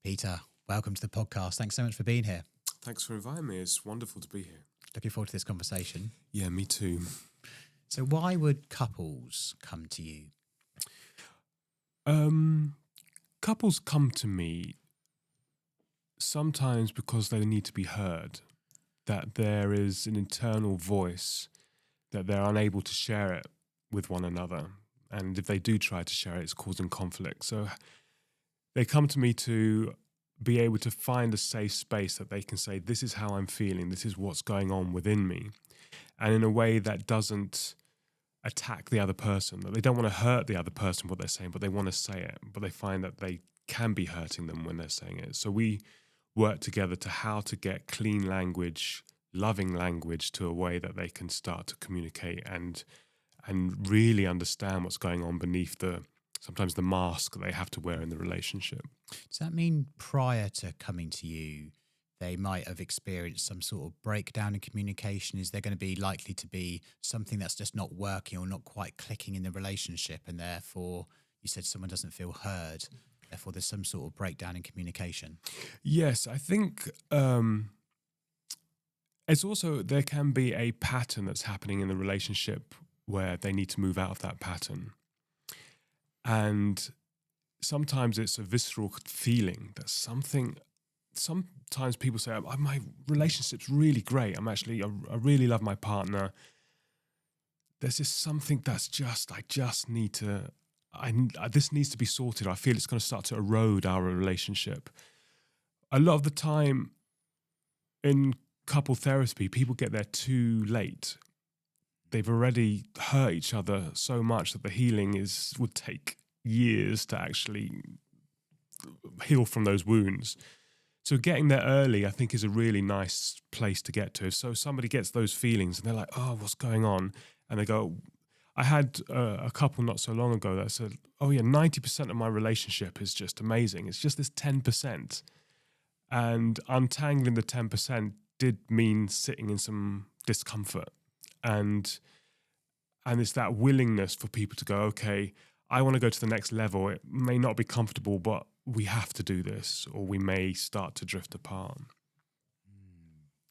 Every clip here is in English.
Peter, welcome to the podcast. Thanks so much for being here. Thanks for inviting me. It's wonderful to be here. Looking forward to this conversation. Yeah, me too. So why would couples come to you? Couples come to me sometimes because they need to be heard, that there is an internal voice, that they're unable to share it with one another. And if they do try to share it, it's causing conflict. So they come to me to be able to find a safe space that they can say, this is how I'm feeling, this is what's going on within me. And in a way that doesn't attack the other person, that they don't want to hurt the other person, what they're saying, but they want to say it. But they find that they can be hurting them when they're saying it. So we work together to how to get clean language, loving language to a way that they can start to communicate and really understand what's going on beneath sometimes the mask that they have to wear in the relationship. Does that mean prior to coming to you, they might have experienced some sort of breakdown in communication? Is there going to be likely to be something that's just not working or not quite clicking in the relationship, and therefore you said someone doesn't feel heard, therefore there's some sort of breakdown in communication? Yes, I think it's also, there can be a pattern that's happening in the relationship where they need to move out of that pattern. And sometimes it's a visceral feeling that sometimes people say, my relationship's really great. I really love my partner. There's just something that's this needs to be sorted. I feel it's going to start to erode our relationship. A lot of the time in couple therapy, people get there too late. They've already hurt each other so much that the healing would take years to actually heal from those wounds. So getting there early, I think, is a really nice place to get to. So somebody gets those feelings and they're like, oh, what's going on? And they go, I had a couple not so long ago that said, oh yeah, 90% of my relationship is just amazing. It's just this 10%. And untangling the 10% did mean sitting in some discomfort. And it's that willingness for people to go, okay, I want to go to the next level. It may not be comfortable, but we have to do this, or we may start to drift apart.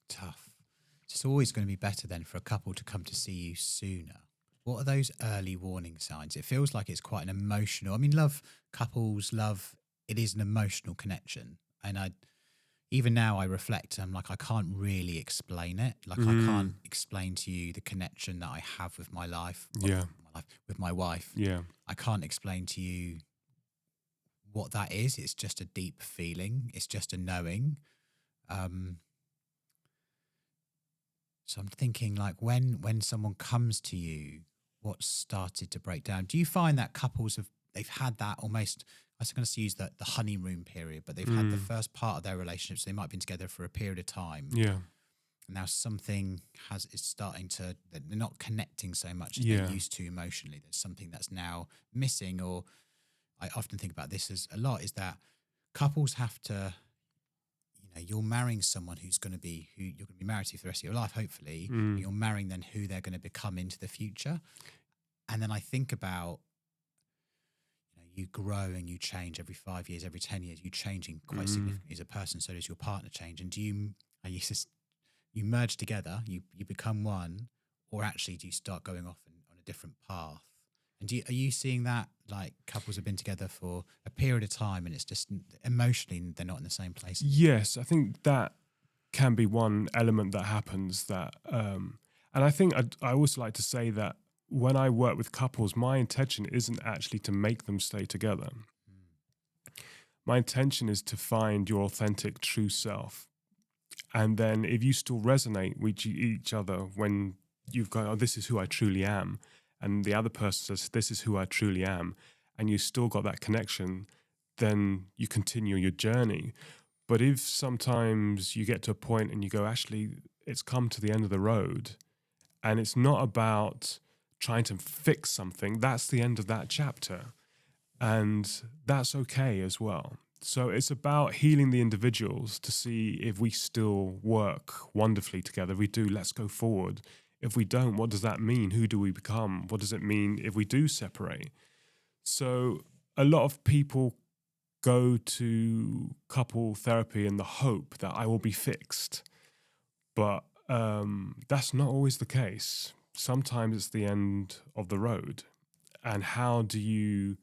Tough. It's always going to be better then for a couple to come to see you sooner. What are those early warning signs? It feels like it's quite an emotional, couples, it is an emotional connection. And even now I reflect, I'm like, I can't really explain it. Like I can't explain to you the connection that I have with my life, with my wife. Yeah. I can't explain to you what that is. It's just a deep feeling. It's just a knowing. So I'm thinking, like, when someone comes to you, what's started to break down? Do you find that couples they've had that almost, I was going to use the honeymoon period, but they've had the first part of their relationship, so they might have been together for a period of time. Yeah. And now something is starting to, they're not connecting so much as they used to emotionally. There's something that's now missing, or I often think about this as a lot, is that couples have to, you're marrying someone who you're going to be married to for the rest of your life, hopefully. You're marrying then who they're going to become into the future. And then I think about, you grow and you change every 5 years, every 10 years, you're changing quite significantly as a person. So does your partner change. And you merge together, you become one, or actually do you start going off on a different path? And are you seeing that, like, couples have been together for a period of time and it's just emotionally they're not in the same place? Yes, I think that can be one element that happens. That, and I think I also like to say that when I work with couples, my intention isn't actually to make them stay together. My intention is to find your authentic, true self. And then if you still resonate with each other when you've got, oh, this is who I truly am, and the other person says, this is who I truly am, and you still got that connection, then you continue your journey. But if sometimes you get to a point and you go, actually, it's come to the end of the road, and it's not about trying to fix something, that's the end of that chapter. And that's okay as well. So it's about healing the individuals to see if we still work wonderfully together. If we do, let's go forward. If we don't, what does that mean? Who do we become? What does it mean if we do separate? So a lot of people go to couple therapy in the hope that I will be fixed. But that's not always the case. Sometimes it's the end of the road. And how do you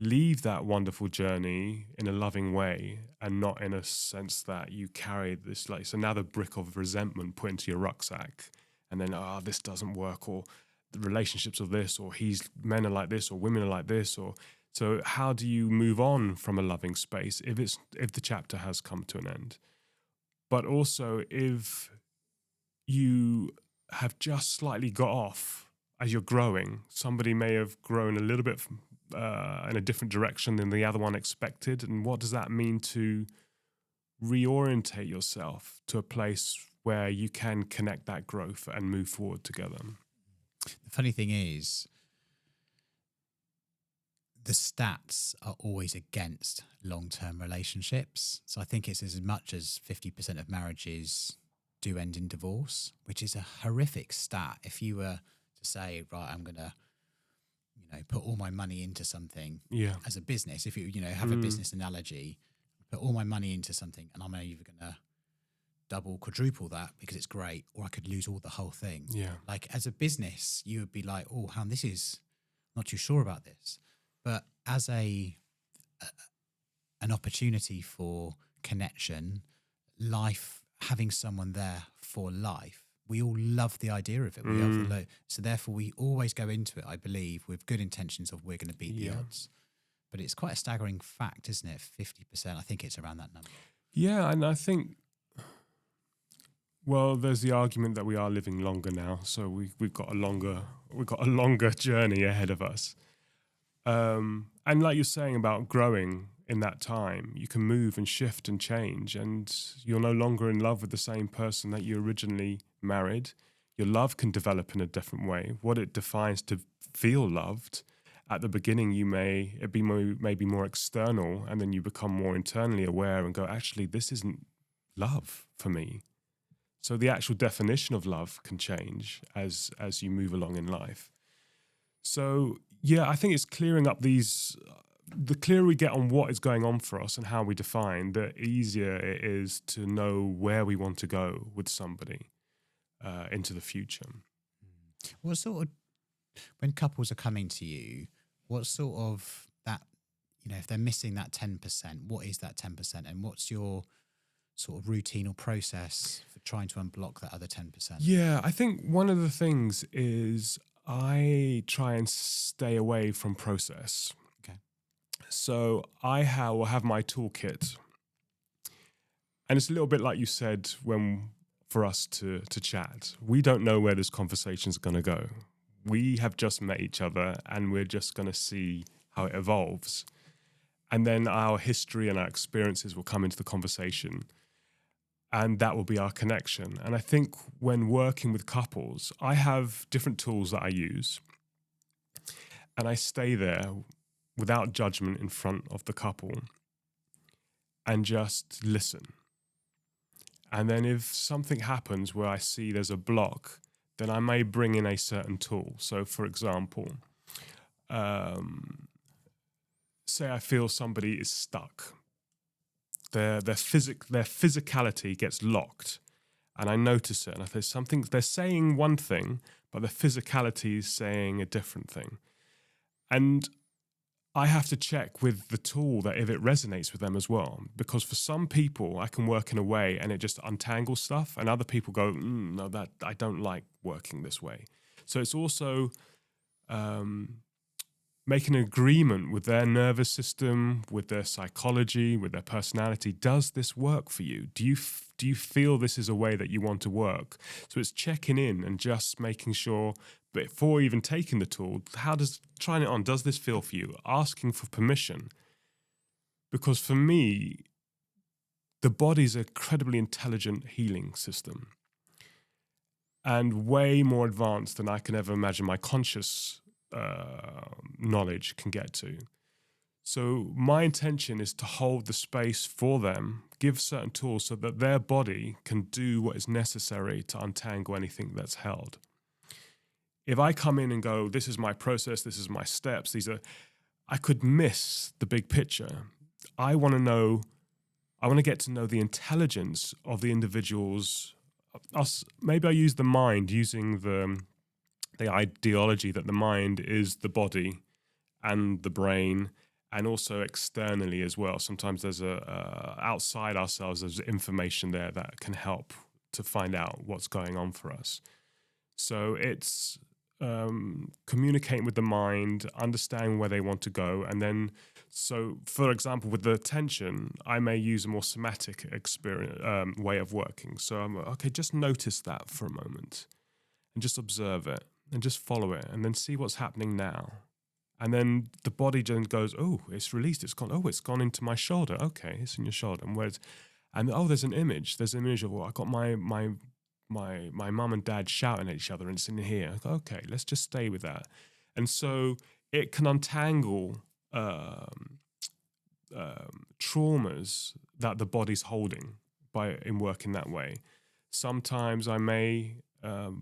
leave that wonderful journey in a loving way and not in a sense that you carry this, like, it's another brick of resentment put into your rucksack, and then, this doesn't work, or the relationships are this, or men are like this, or women are like this, or so how do you move on from a loving space if the chapter has come to an end? But also, if you have just slightly got off as you're growing, somebody may have grown a little bit in a different direction than the other one expected. And what does that mean to reorientate yourself to a place where you can connect that growth and move forward together? The funny thing is, the stats are always against long-term relationships. So I think it's as much as 50% of marriages do end in divorce, which is a horrific stat. If you were to say, right, I'm going to, put all my money into something as a business, if you, have a business analogy, put all my money into something and I'm either going to double, quadruple that because it's great, or I could lose all the whole thing. Yeah. Like as a business, you would be like, oh, this is not too sure about this. But as an opportunity for connection, life, having someone there for life, we all love the idea of it. So therefore, we always go into it, I believe, with good intentions of we're going to beat the odds. But it's quite a staggering fact, isn't it? 50%. I think it's around that number. Yeah, and I think, well, there's the argument that we are living longer now, so we've got a longer journey ahead of us. And like you're saying about growing in that time, you can move and shift and change, and you're no longer in love with the same person that you originally married. Your love can develop in a different way. What it defines to feel loved, at the beginning it be maybe more external, and then you become more internally aware and go, actually, this isn't love for me. So the actual definition of love can change as you move along in life. So yeah, I think it's clearing up these. The clearer we get on what is going on for us and how we define, the easier it is to know where we want to go with somebody into the future. What sort of, when couples are coming to you, what sort of that, if they're missing that 10%, what is that 10%? And what's your sort of routine or process for trying to unblock that other 10%? Yeah, I think one of the things is I try and stay away from process. Okay. So I will have my toolkit. And it's a little bit like you said for us to chat. We don't know where this conversation's going to go. We have just met each other and we're just going to see how it evolves. And then our history and our experiences will come into the conversation. And that will be our connection. And I think when working with couples, I have different tools that I use. And I stay there without judgment in front of the couple and just listen. And then if something happens where I see there's a block, then I may bring in a certain tool. So for example, say I feel somebody is stuck. Their physicality gets locked, and I notice it. And if there's something, they're saying one thing, but the physicality is saying a different thing. And I have to check with the tool that if it resonates with them as well. Because for some people, I can work in a way and it just untangles stuff, and other people go, no, that I don't like working this way. So it's also making an agreement with their nervous system, with their psychology, with their personality. Does this work for you? Do you feel this is a way that you want to work? So it's checking in and just making sure, before even taking the tool, trying it on, does this feel for you? Asking for permission. Because for me, the body's an incredibly intelligent healing system and way more advanced than I can ever imagine my conscious knowledge can get to. So my intention is to hold the space for them, give certain tools so that their body can do what is necessary to untangle anything that's held. If I come in and go, this is my process, this is my steps, I could miss the big picture. I want to get to know the intelligence of the individuals. Maybe I use the mind, using the ideology that the mind is the body and the brain, and also externally as well. Sometimes there's outside ourselves, there's information there that can help to find out what's going on for us. So it's communicating with the mind, understanding where they want to go, and then, so for example, with the attention, I may use a more somatic way of working. So I'm okay, just notice that for a moment, and just observe it, and just follow it, and then see what's happening now. And then the body then goes, oh, it's released, it's gone. Oh, it's gone into my shoulder. Okay, it's in your shoulder. And oh, there's an image. There's an image of, I got my mum and dad shouting at each other, and it's in here. I go, okay, let's just stay with that. And so it can untangle traumas that the body's holding in working that way. Sometimes I may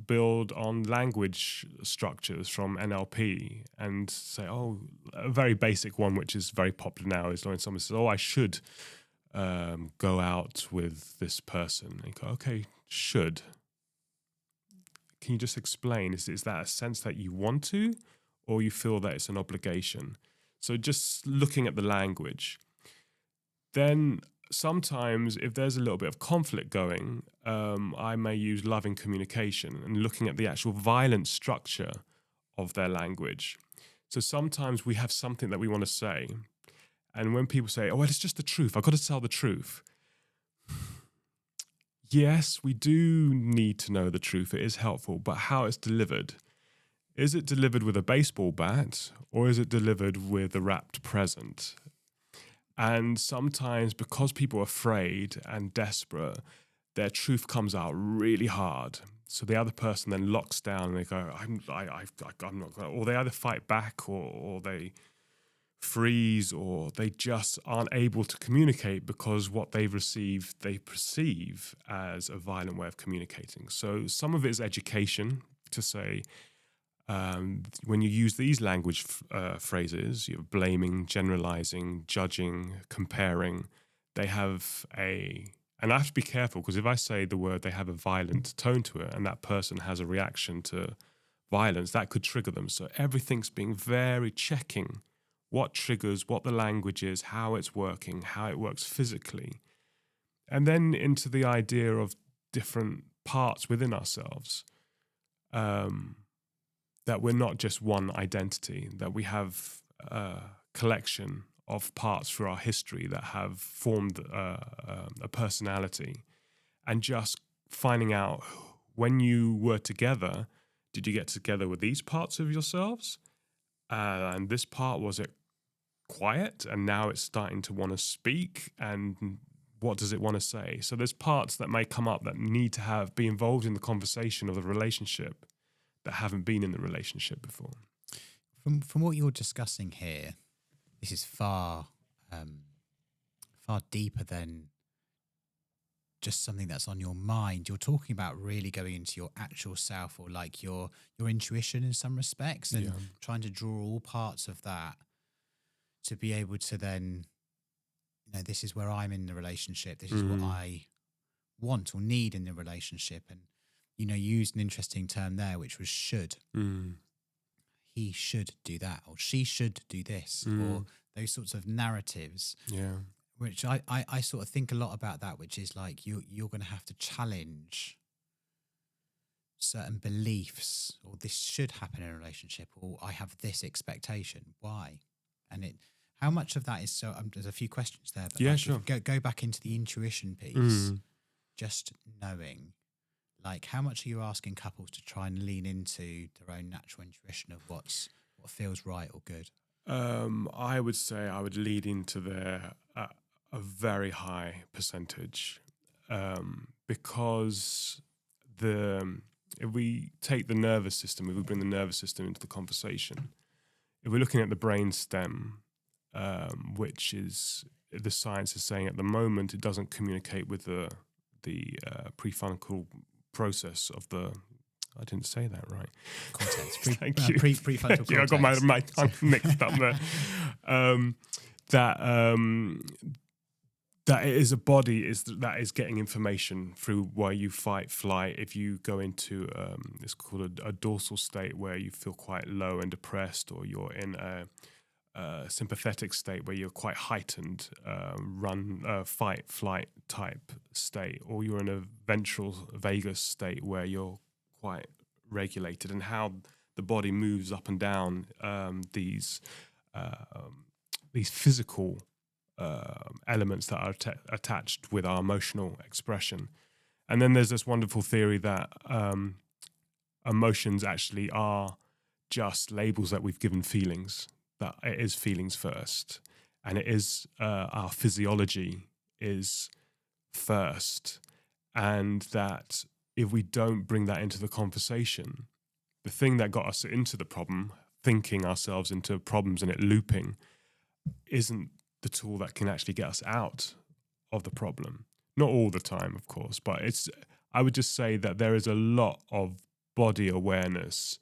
build on language structures from NLP and say, oh, a very basic one, which is very popular now, is when someone says, oh, I should go out with this person. And you go, okay, should. Can you just explain? Is that a sense that you want to, or you feel that it's an obligation? So just looking at the language. Then sometimes if there's a little bit of conflict going, I may use loving communication and looking at the actual violent structure of their language. So sometimes we have something that we want to say, and when people say, oh, well, it's just the truth, I've got to tell the truth. Yes, we do need to know the truth. It is helpful, but how it's delivered. Is it delivered with a baseball bat, or is it delivered with a wrapped present? And sometimes, because people are afraid and desperate, their truth comes out really hard. So the other person then locks down and they go, I'm not going to, or they either fight back or they freeze, or they just aren't able to communicate because what they've received, they perceive as a violent way of communicating. So some of it is education to say, when you use these language phrases, you're blaming, generalizing, judging, comparing, they have and I have to be careful, because if I say the word, they have a violent tone to it, and that person has a reaction to violence, that could trigger them. So everything's being very checking what triggers, what the language is, how it's working, how it works physically. And then into the idea of different parts within ourselves. That we're not just one identity, that we have a collection of parts through our history that have formed a personality. And just finding out, when you were together, did you get together with these parts of yourselves? And this part, was it quiet? And now it's starting to want to speak. And what does it want to say? So there's parts that may come up that need to be involved in the conversation of the relationship that haven't been in the relationship before. From what you're discussing here, this is far deeper than just something that's on your mind. You're talking about really going into your actual self, or like your intuition in some respects, and trying to draw all parts of that to be able to then, this is where I'm in the relationship. This is what I want or need in the relationship. And you used an interesting term there, which was should. He should do that, or she should do this, or those sorts of narratives. Yeah. Which I sort of think a lot about that, which is like you're going to have to challenge certain beliefs, or this should happen in a relationship, or I have this expectation. Why? And how much of that is so? There's a few questions there. But Sure. Go back into the intuition piece, just knowing. Like, how much are you asking couples to try and lean into their own natural intuition of what feels right or good? I would say I would lead into their a very high percentage, because if we take the nervous system, if we bring the nervous system into the conversation, if we're looking at the brain stem, which is, the science is saying at the moment, it doesn't communicate with the prefrontal process of the, I didn't say that right. Cortex. Thank you. Prefrontal cortex. I got my tongue mixed up there. that that it is a body that is getting information through why you fight, flight. If you go into it's called a dorsal state where you feel quite low and depressed, or you're in a sympathetic state where you're quite heightened, fight, flight type state, or you're in a ventral vagus state where you're quite regulated, and how the body moves up and down these physical elements that are attached with our emotional expression. And then there's this wonderful theory that emotions actually are just labels that we've given feelings, that it is feelings first, and it is our physiology is first, and that if we don't bring that into the conversation, the thing that got us into the problem, thinking ourselves into problems and it looping, isn't the tool that can actually get us out of the problem. Not all the time, of course, but I would just say that there is a lot of body awareness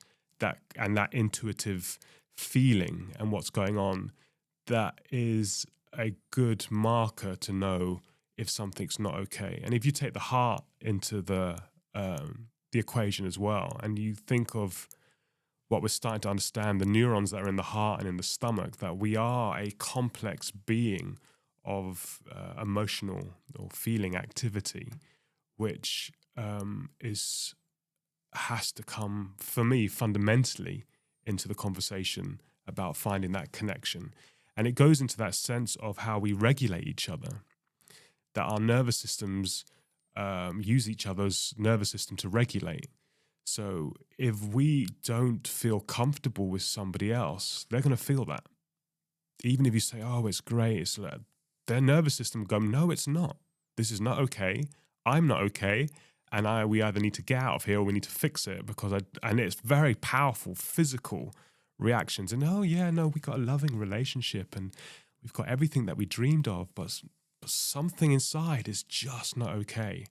and that intuitive feeling and what's going on that is a good marker to know if something's not okay. And if you take the heart into the equation as well, and you think of what we're starting to understand, the neurons that are in the heart and in the stomach, that we are a complex being of emotional or feeling activity, which has to come, for me, fundamentally into the conversation about finding that connection. And it goes into that sense of how we regulate each other, that our nervous systems use each other's nervous system to regulate. So if we don't feel comfortable with somebody else, they're going to feel that. Even if you say, oh, it's great, it's like, their nervous system go, no, it's not. This is not okay. I'm not okay. And we either need to get out of here or we need to fix it, and it's very powerful physical reactions. And oh yeah, no, we got a loving relationship and we've got everything that we dreamed of, but something inside is just not okay.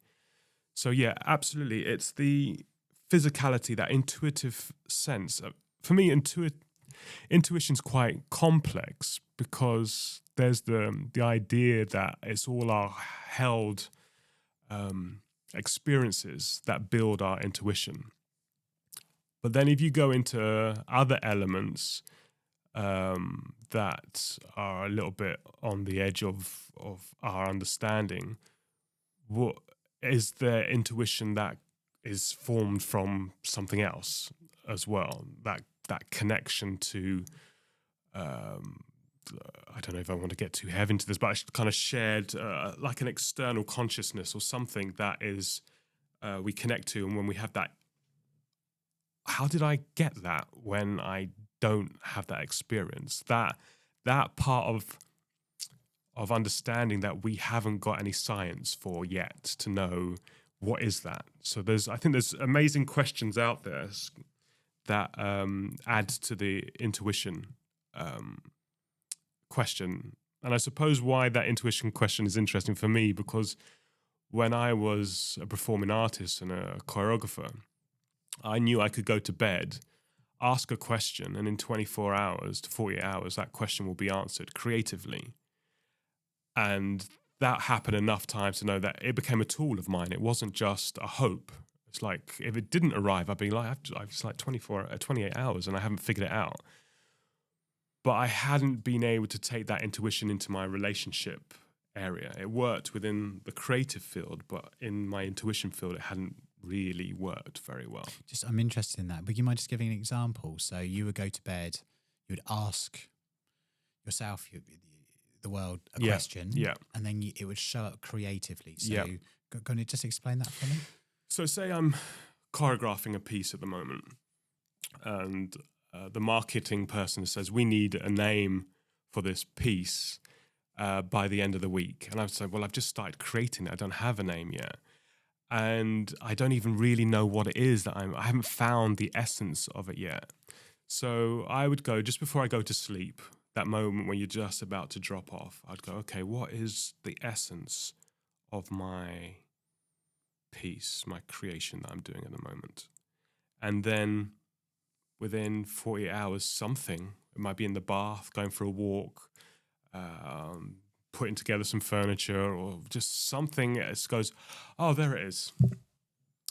So yeah, absolutely. It's the physicality, that intuitive sense. For me, intuition's quite complex because there's the idea that it's all our held experiences that build our intuition. But then if you go into other elements that are a little bit on the edge of our understanding, what is the intuition that is formed from something else as well? That connection to, I don't know if I want to get too heavy into this, but I kind of shared like an external consciousness or something that is we connect to. And when we have that, how did I get that when I don't have that experience? That part of understanding that we haven't got any science for yet to know what is that. So I think there's amazing questions out there that add to the intuition question. And I suppose why that intuition question is interesting for me, because when I was a performing artist and a choreographer, I knew I could go to bed, ask a question, and in 24 hours to 48 hours, that question will be answered creatively. And that happened enough times to know that it became a tool of mine. It wasn't just a hope. It's like, if it didn't arrive, I'd be like, I've like 28 hours and I haven't figured it out. But I hadn't been able to take that intuition into my relationship area. It worked within the creative field, but in my intuition field, it hadn't really worked very well. I'm interested in that. But you mind just giving an example? So you would go to bed, you would ask yourself, the world, a question, and then it would show up creatively. So can you just explain that for me? So say I'm choreographing a piece at the moment, and the marketing person says, we need a name for this piece by the end of the week. And I would say, well, I've just started creating it. I don't have a name yet. And I don't even really know what it is that I haven't found the essence of it yet. So I would go, just before I go to sleep, that moment when you're just about to drop off, I'd go, okay, what is the essence of my piece, my creation that I'm doing at the moment? And then within 48 hours, something, it might be in the bath, going for a walk, putting together some furniture or just something. It goes, oh, there it is.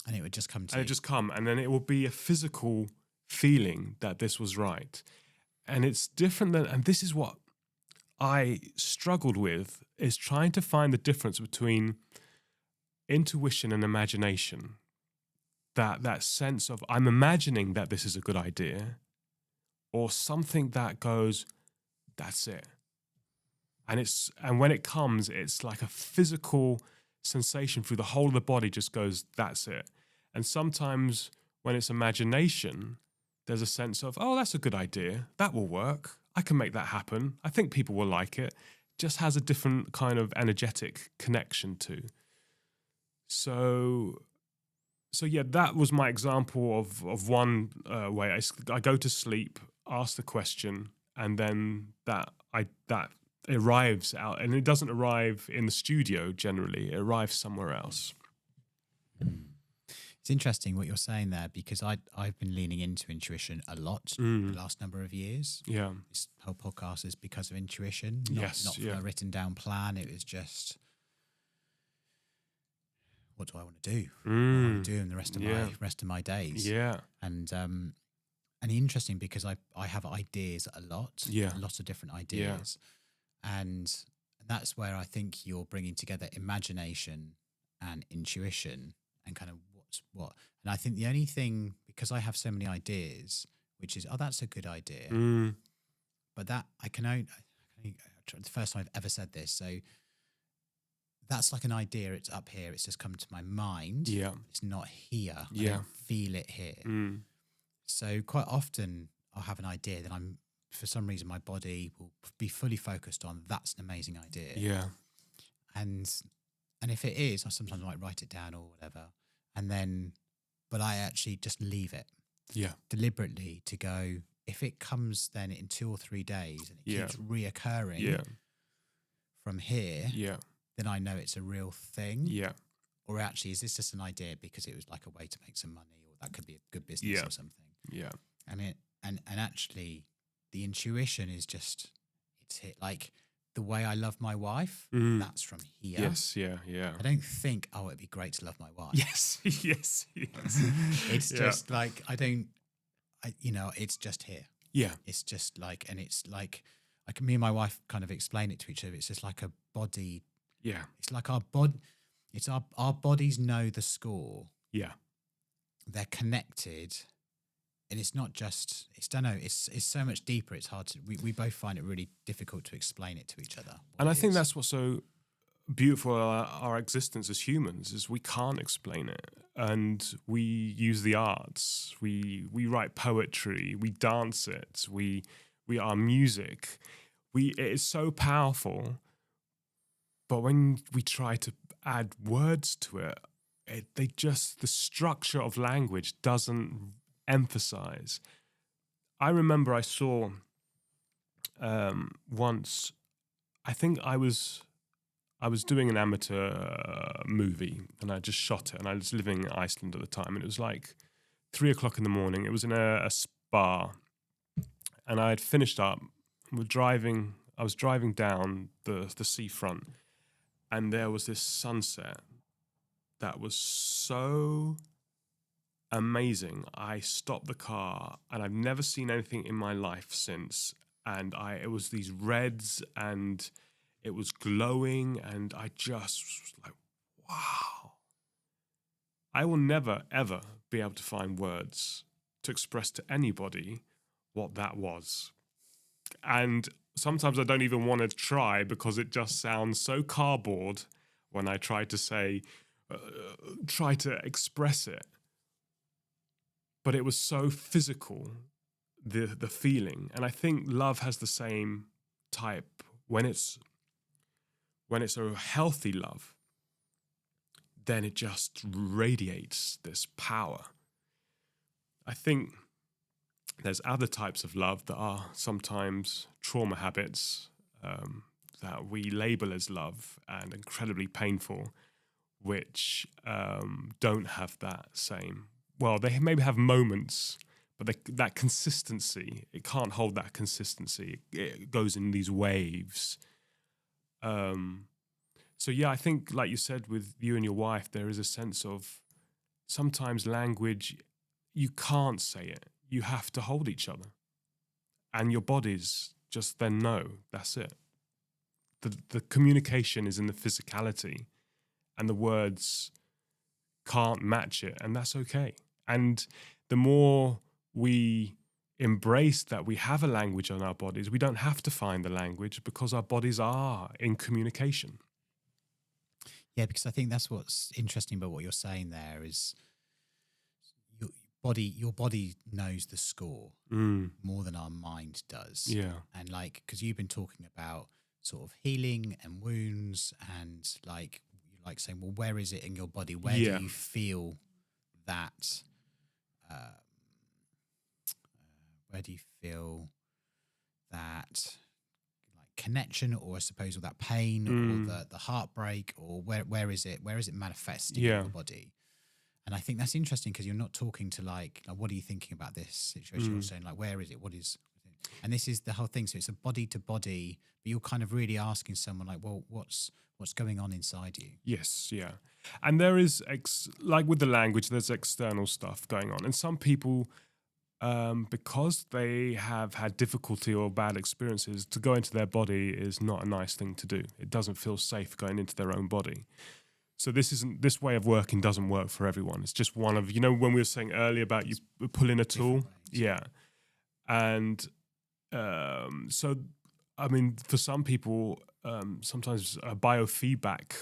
And it would just come to and you. it just come, and then it will be a physical feeling that this was right. And it's different than, and this is what I struggled with, is trying to find the difference between intuition and imagination. That sense of, I'm imagining that this is a good idea, or something that goes, that's it. And when it comes, it's like a physical sensation through the whole of the body, just goes, that's it. And sometimes when it's imagination, there's a sense of, oh, that's a good idea. That will work. I can make that happen. I think people will like it. Just has a different kind of energetic connection to. So yeah, that was my example of one way. I go to sleep, ask the question, and then that arrives out, and it doesn't arrive in the studio generally. It arrives somewhere else. It's interesting what you're saying there, because I've been leaning into intuition a lot the last number of years. Yeah. This whole podcast is because of intuition, not from a written down plan. It was just, what do I want to do? What do I want to do in the rest of my days? Yeah. And interesting, because I have ideas a lot. Yeah. A lot of different ideas. Yeah. And that's where I think you're bringing together imagination and intuition and kind of what's what. And I think the only thing, because I have so many ideas, which is, oh, that's a good idea. But that I can only, the first time I've ever said this. So that's like an idea. It's up here. It's just come to my mind. Yeah. It's not here. I don't feel it here. So quite often I'll have an idea that for some reason my body will be fully focused on. That's an amazing idea. Yeah. And if it is, I sometimes might write it down or whatever. And then, but I actually just leave it. Yeah. Deliberately, to go, if it comes then in 2 or 3 days and it keeps reoccurring from here, then I know it's a real thing. Yeah. Or actually, is this just an idea because it was like a way to make some money, or that could be a good business or something. Yeah. And actually the intuition is just, it's hit, like the way I love my wife, that's from here. Yes, yeah. I don't think, oh, it'd be great to love my wife. Yes. It's just like, it's just here. Yeah. It's just like, and it's like me and my wife kind of explain it to each other. It's just like a body. Yeah. It's like our body, it's our bodies know the score. Yeah. They're connected. And it's not just, it's so much deeper. It's hard to, we both find it really difficult to explain it to each other. And I think that's what's so beautiful about our existence as humans, is we can't explain it. And we use the arts, we write poetry, we dance it, we are music. It is so powerful. But when we try to add words to it, the structure of language doesn't emphasize. I remember I saw once, I think I was doing an amateur movie, and I just shot it, and I was living in Iceland at the time, and it was like 3 o'clock in the morning. It was in a spa, and I had finished up. I was driving down the seafront, and there was this sunset that was so amazing. I stopped the car, and I've never seen anything in my life since. And it was these reds, and it was glowing, and I just was like, wow. I will never, ever be able to find words to express to anybody what that was. And sometimes I don't even want to try, because it just sounds so cardboard when I try to try to express it. But it was so physical, the feeling. And I think love has the same type. When it's a healthy love, then it just radiates this power. I think there's other types of love that are sometimes trauma habits that we label as love and incredibly painful, which don't have that same. Well, they maybe have moments, but that consistency, it can't hold that consistency. It goes in these waves, So yeah, I think, like you said, with you and your wife, there is a sense of sometimes language, you can't say it. You have to hold each other. And your bodies just then know, that's it. The communication is in the physicality, and the words can't match it, and that's okay. And the more we embrace that we have a language on our bodies, we don't have to find the language because our bodies are in communication. Yeah, because I think that's what's interesting about what you're saying there is your body knows the score more than our mind does. Yeah. And like, because you've been talking about sort of healing and wounds, and like saying, well, where is it in your body? Where do you feel that? Where do you feel that like connection, or I suppose, or that pain, or the heartbreak, or where is it? Where is it manifesting in your body? And I think that's interesting because you're not talking to like, what are you thinking about this situation? You're saying like, where is it? What is? And this is the whole thing. So it's a body to body, but you're kind of really asking someone like, well, what's going on inside you? Yes, yeah. And there is, like with the language, there's external stuff going on. And some people, because they have had difficulty or bad experiences, to go into their body is not a nice thing to do. It doesn't feel safe going into their own body. So this way of working doesn't work for everyone. It's just one of, when we were saying earlier about you pulling a tool. Yeah. And so, I mean, for some people, sometimes a biofeedback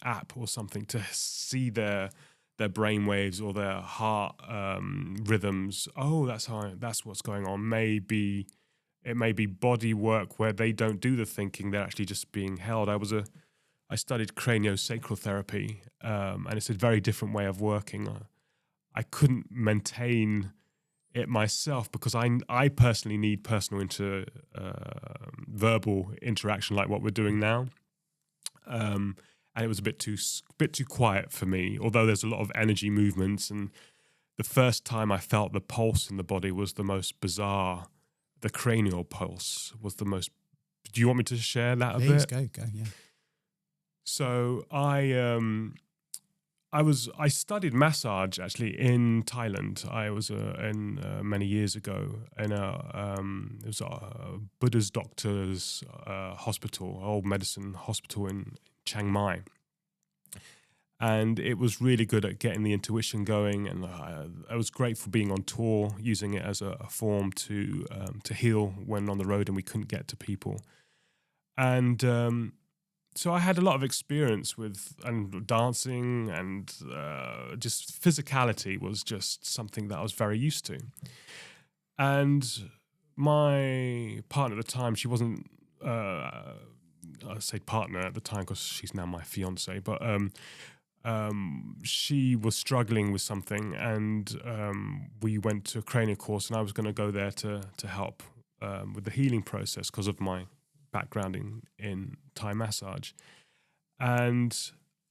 app or something to see their brain waves or their heart rhythms. Oh, that's what's going on. Maybe it may be body work where they don't do the thinking; they're actually just being held. I studied craniosacral therapy, and it's a very different way of working. I couldn't maintain it myself because I personally need personal verbal interaction like what we're doing now, and it was a bit too quiet for me. Although there's a lot of energy movements, and the first time I felt the pulse in the body was the most bizarre. The cranial pulse was the most. Do you want me to share that Please, a bit? Go, yeah. So I studied massage actually in Thailand. I was in many years ago in it was a Buddha's doctor's hospital, old medicine hospital in Chiang Mai, and it was really good at getting the intuition going. And I was grateful being on tour, using it as a form to heal when on the road and we couldn't get to people, and. So I had a lot of experience with and dancing, and just physicality was just something that I was very used to. And my partner at the time, she wasn't, I say partner at the time because she's now my fiance, but she was struggling with something, and we went to a cranial course, and I was going to go there to help with the healing process because of my background in Thai massage. And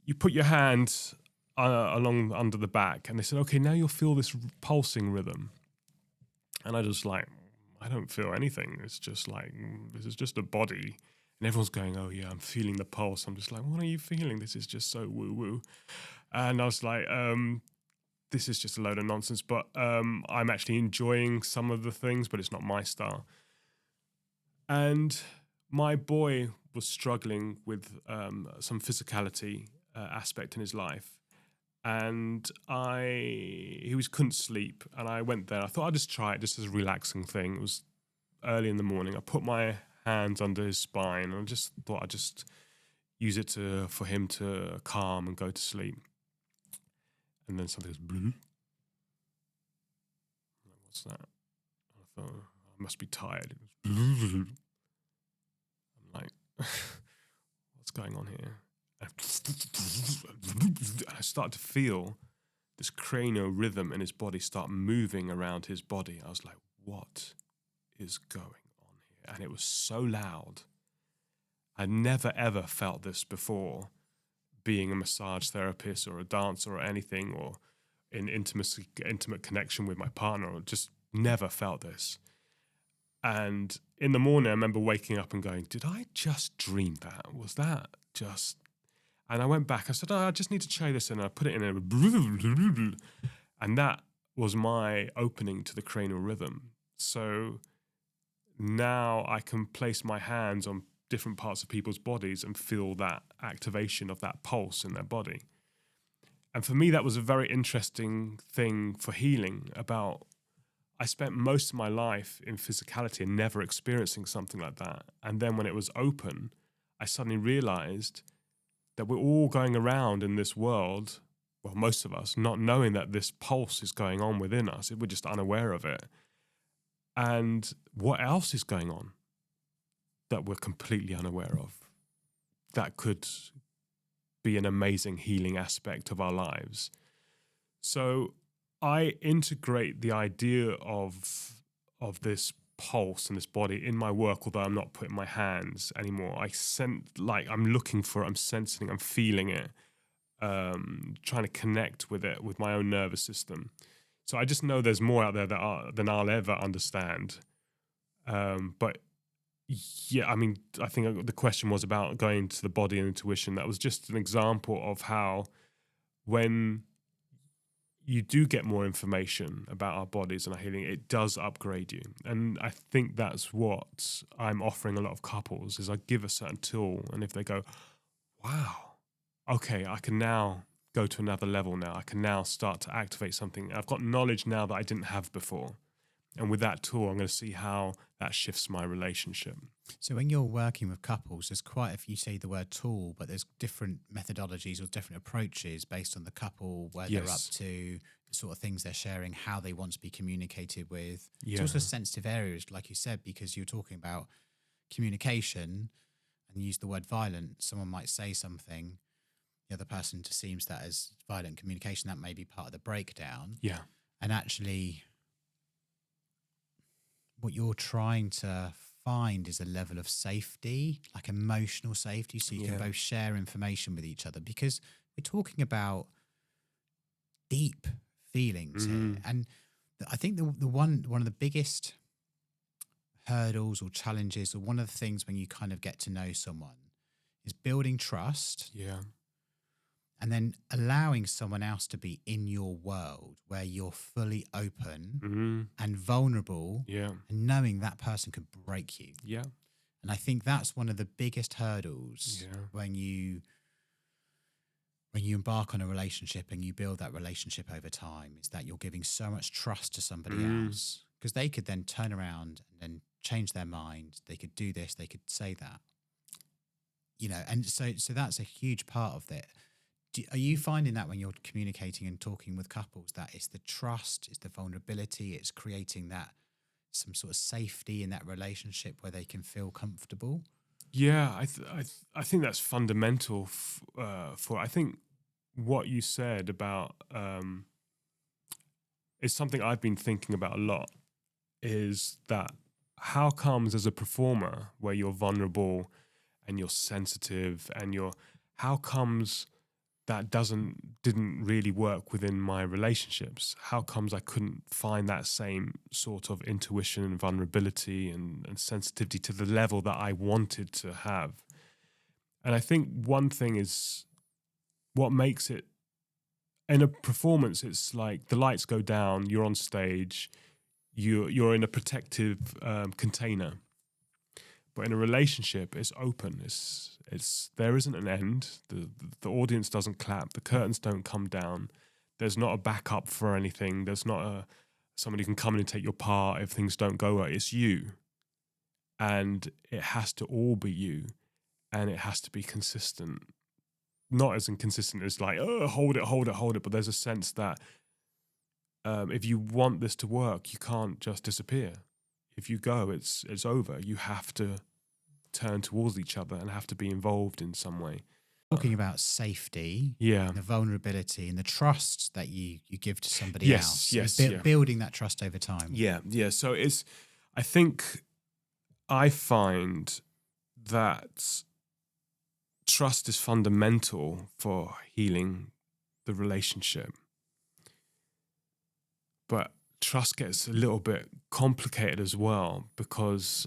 you put your hand along under the back, and they said, okay, now you'll feel this pulsing rhythm. And I just like, I don't feel anything. It's just like, this is just a body. And everyone's going, oh yeah, I'm feeling the pulse. I'm just like, what are you feeling? This is just so woo-woo. And I was like, this is just a load of nonsense, but I'm actually enjoying some of the things, but it's not my style. And my boy was struggling with some physicality aspect in his life, and he couldn't sleep, and I went there. I thought I'd just try it just as a relaxing thing. It was early in the morning. I put my hands under his spine, and I just thought I'd just use it for him to calm and go to sleep. And then something was blue. What's that? I thought, I must be tired. It was blue. I'm like, what's going on here? And I started to feel this cranial rhythm in his body start moving around his body. I was like, what is going on here? And it was so loud. I never ever felt this before, being a massage therapist or a dancer or anything, or in intimate connection with my partner, or just never felt this. And in the morning, I remember waking up and going, did I just dream that? Was that just... And I went back, I said, I just need to try this. And I put it in and that was my opening to the cranial rhythm. So now I can place my hands on different parts of people's bodies and feel that activation of that pulse in their body. And for me, that was a very interesting thing for healing. I spent most of my life in physicality and never experiencing something like that. And then when it was open, I suddenly realized that we're all going around in this world, well, most of us, not knowing that this pulse is going on within us. We're just unaware of it. And what else is going on that we're completely unaware of that could be an amazing healing aspect of our lives? So I integrate the idea of this pulse and this body in my work, although I'm not putting my hands anymore. I'm looking for it, I'm sensing it, I'm feeling it, trying to connect with it, with my own nervous system. So I just know there's more out there than I'll ever understand. But yeah, I mean, I think the question was about going to the body and intuition. That was just an example of how when you do get more information about our bodies and our healing, it does upgrade you. And I think that's what I'm offering a lot of couples, is I give a certain tool, and if they go, wow, okay, I can now go to another level now. I can now start to activate something. I've got knowledge now that I didn't have before. And with that tool, I'm going to see how that shifts my relationship. So when you're working with couples, there's quite a few, you say the word tool, but there's different methodologies or different approaches based on the couple, where they're up to, the sort of things they're sharing, how they want to be communicated with. Yeah. It's also sensitive areas, like you said, because you're talking about communication and you use the word violent. Someone might say something, the other person perceives that as violent communication. That may be part of the breakdown. Yeah. And actually, what you're trying to find is a level of safety, like emotional safety, so you can both share information with each other, because we're talking about deep feelings here. And I think the one of the biggest hurdles or challenges, or one of the things when you kind of get to know someone, is building trust. Yeah. And then allowing someone else to be in your world where you're fully open and vulnerable, and knowing that person could break you. Yeah. And I think that's one of the biggest hurdles when you embark on a relationship and you build that relationship over time, is that you're giving so much trust to somebody else, because they could then turn around and then change their mind. They could do this, they could say that, and so that's a huge part of it. Are you finding that when you're communicating and talking with couples, that it's the trust, it's the vulnerability, it's creating that some sort of safety in that relationship where they can feel comfortable? Yeah, I think that's fundamental for. I think what you said about is something I've been thinking about a lot. Is that how comes as a performer, where you're vulnerable and you're sensitive and how comes that didn't really work within my relationships? How comes I couldn't find that same sort of intuition and vulnerability and sensitivity to the level that I wanted to have? And I think one thing is what makes it, in a performance, it's like the lights go down, you're on stage, you're in a protective container. But in a relationship, it's open. It's there isn't an end. The audience doesn't clap. The curtains don't come down. There's not a backup for anything. There's not somebody who can come in and take your part if things don't go right. It's you, and it has to all be you, and it has to be consistent. Not as inconsistent as like, oh, hold it. But there's a sense that if you want this to work, you can't just disappear. If you go, it's over. You have to turn towards each other and have to be involved in some way. Talking about safety, the vulnerability and the trust that you give to somebody else. Building that trust over time. Yeah. So I think I find that trust is fundamental for healing the relationship. But trust gets a little bit complicated as well, because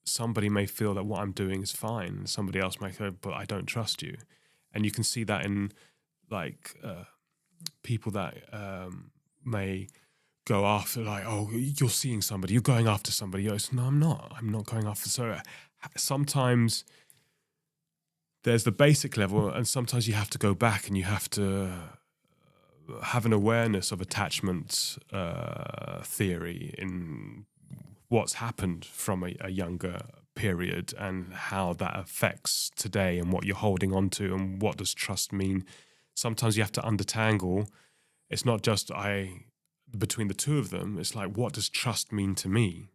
somebody may feel that what I'm doing is fine. Somebody else might go, but I don't trust you. And you can see that in like people that may go after, like, oh, you're seeing somebody, you're going after somebody else. No, I'm not going after. So sometimes there's the basic level, and sometimes you have to go back and you have to have an awareness of attachment theory in what's happened from a younger period and how that affects today and what you're holding on to and what does trust mean. Sometimes you have to untangle. It's not just between the two of them. It's like, what does trust mean to me?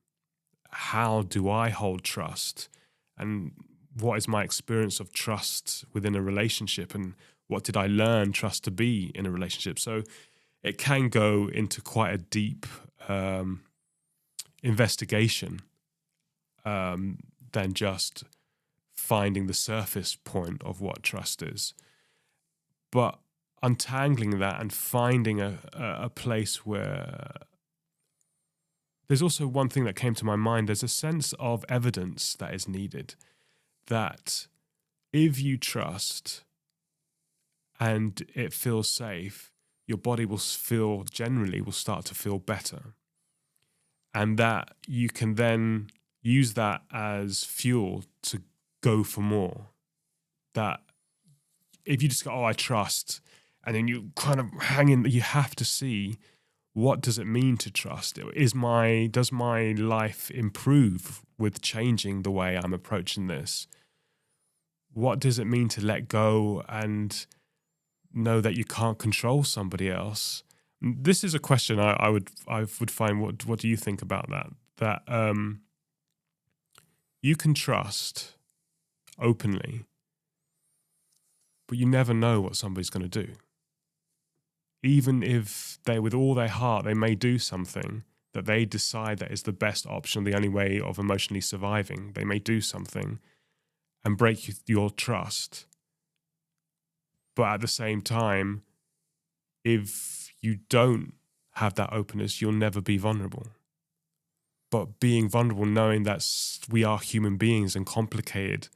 How do I hold trust? And what is my experience of trust within a relationship? And what did I learn trust to be in a relationship? So it can go into quite a deep investigation than just finding the surface point of what trust is. But untangling that and finding a place where there's also one thing that came to my mind. There's a sense of evidence that is needed, that if you trust and it feels safe, your body will start to feel better. And that you can then use that as fuel to go for more. That if you just go, oh, I trust, and then you kind of hang in, you have to see, what does it mean to trust? Does my life improve with changing the way I'm approaching this? What does it mean to let go and know that you can't control somebody else? This is a question I would find. What do you think about that? That you can trust openly, but you never know what somebody's going to do. Even if they, with all their heart, they may do something that they decide that is the best option, the only way of emotionally surviving. They may do something and break your trust. But at the same time, if you don't have that openness, you'll never be vulnerable. But being vulnerable, knowing that we are human beings and complicated,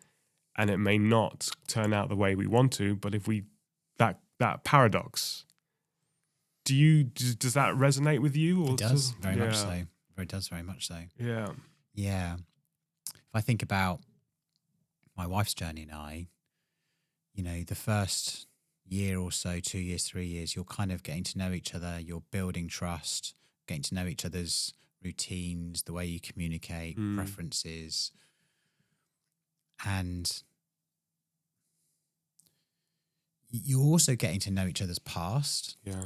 and it may not turn out the way we want to, but if we, that paradox, does that resonate with you? Or it does, very much so. It does very much so. Yeah. Yeah. If I think about my wife's journey and I, the first year or so, 2 years, 3 years, you're kind of getting to know each other, you're building trust, getting to know each other's routines, the way you communicate, preferences. And you're also getting to know each other's past. Yeah.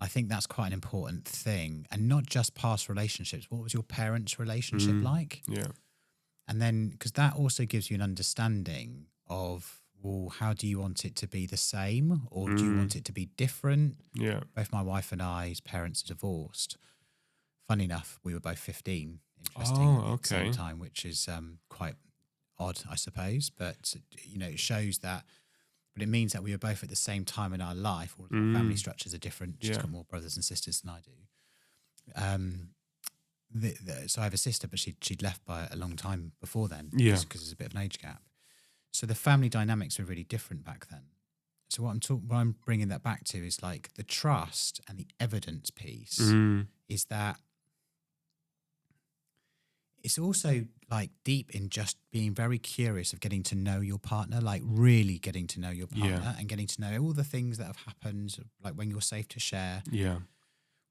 I think that's quite an important thing. And not just past relationships. What was your parents' relationship like? Yeah. And then, because that also gives you an understanding of, well, how do you want it to be the same, or do you want it to be different? Yeah. Both my wife and I's parents are divorced. Funny enough, we were both 15, interesting, at the same time, which is quite odd, I suppose. But, it shows that, but it means that we were both at the same time in our life. All of our family structures are different. She's got more brothers and sisters than I do. So I have a sister, but she'd left by a long time before then, because there's a bit of an age gap. So the family dynamics were really different back then. So what I'm bringing that back to is like the trust and the evidence piece is that it's also like deep in just being very curious of getting to know your partner, like really getting to know your partner and getting to know all the things that have happened, like when you're safe to share. Yeah.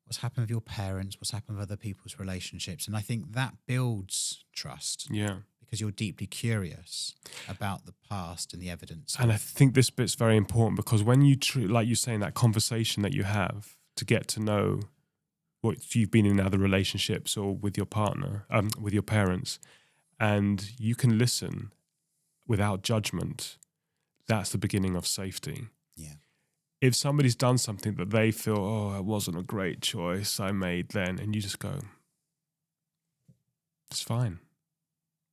What's happened with your parents, what's happened with other people's relationships. And I think that builds trust. Yeah. Because you're deeply curious about the past and the evidence. And I think this bit's very important, because when you, like you're saying, that conversation that you have to get to know what you've been in other relationships or with your partner, with your parents, and you can listen without judgment, that's the beginning of safety. Yeah. If somebody's done something that they feel, oh, it wasn't a great choice I made then, and you just go, it's fine.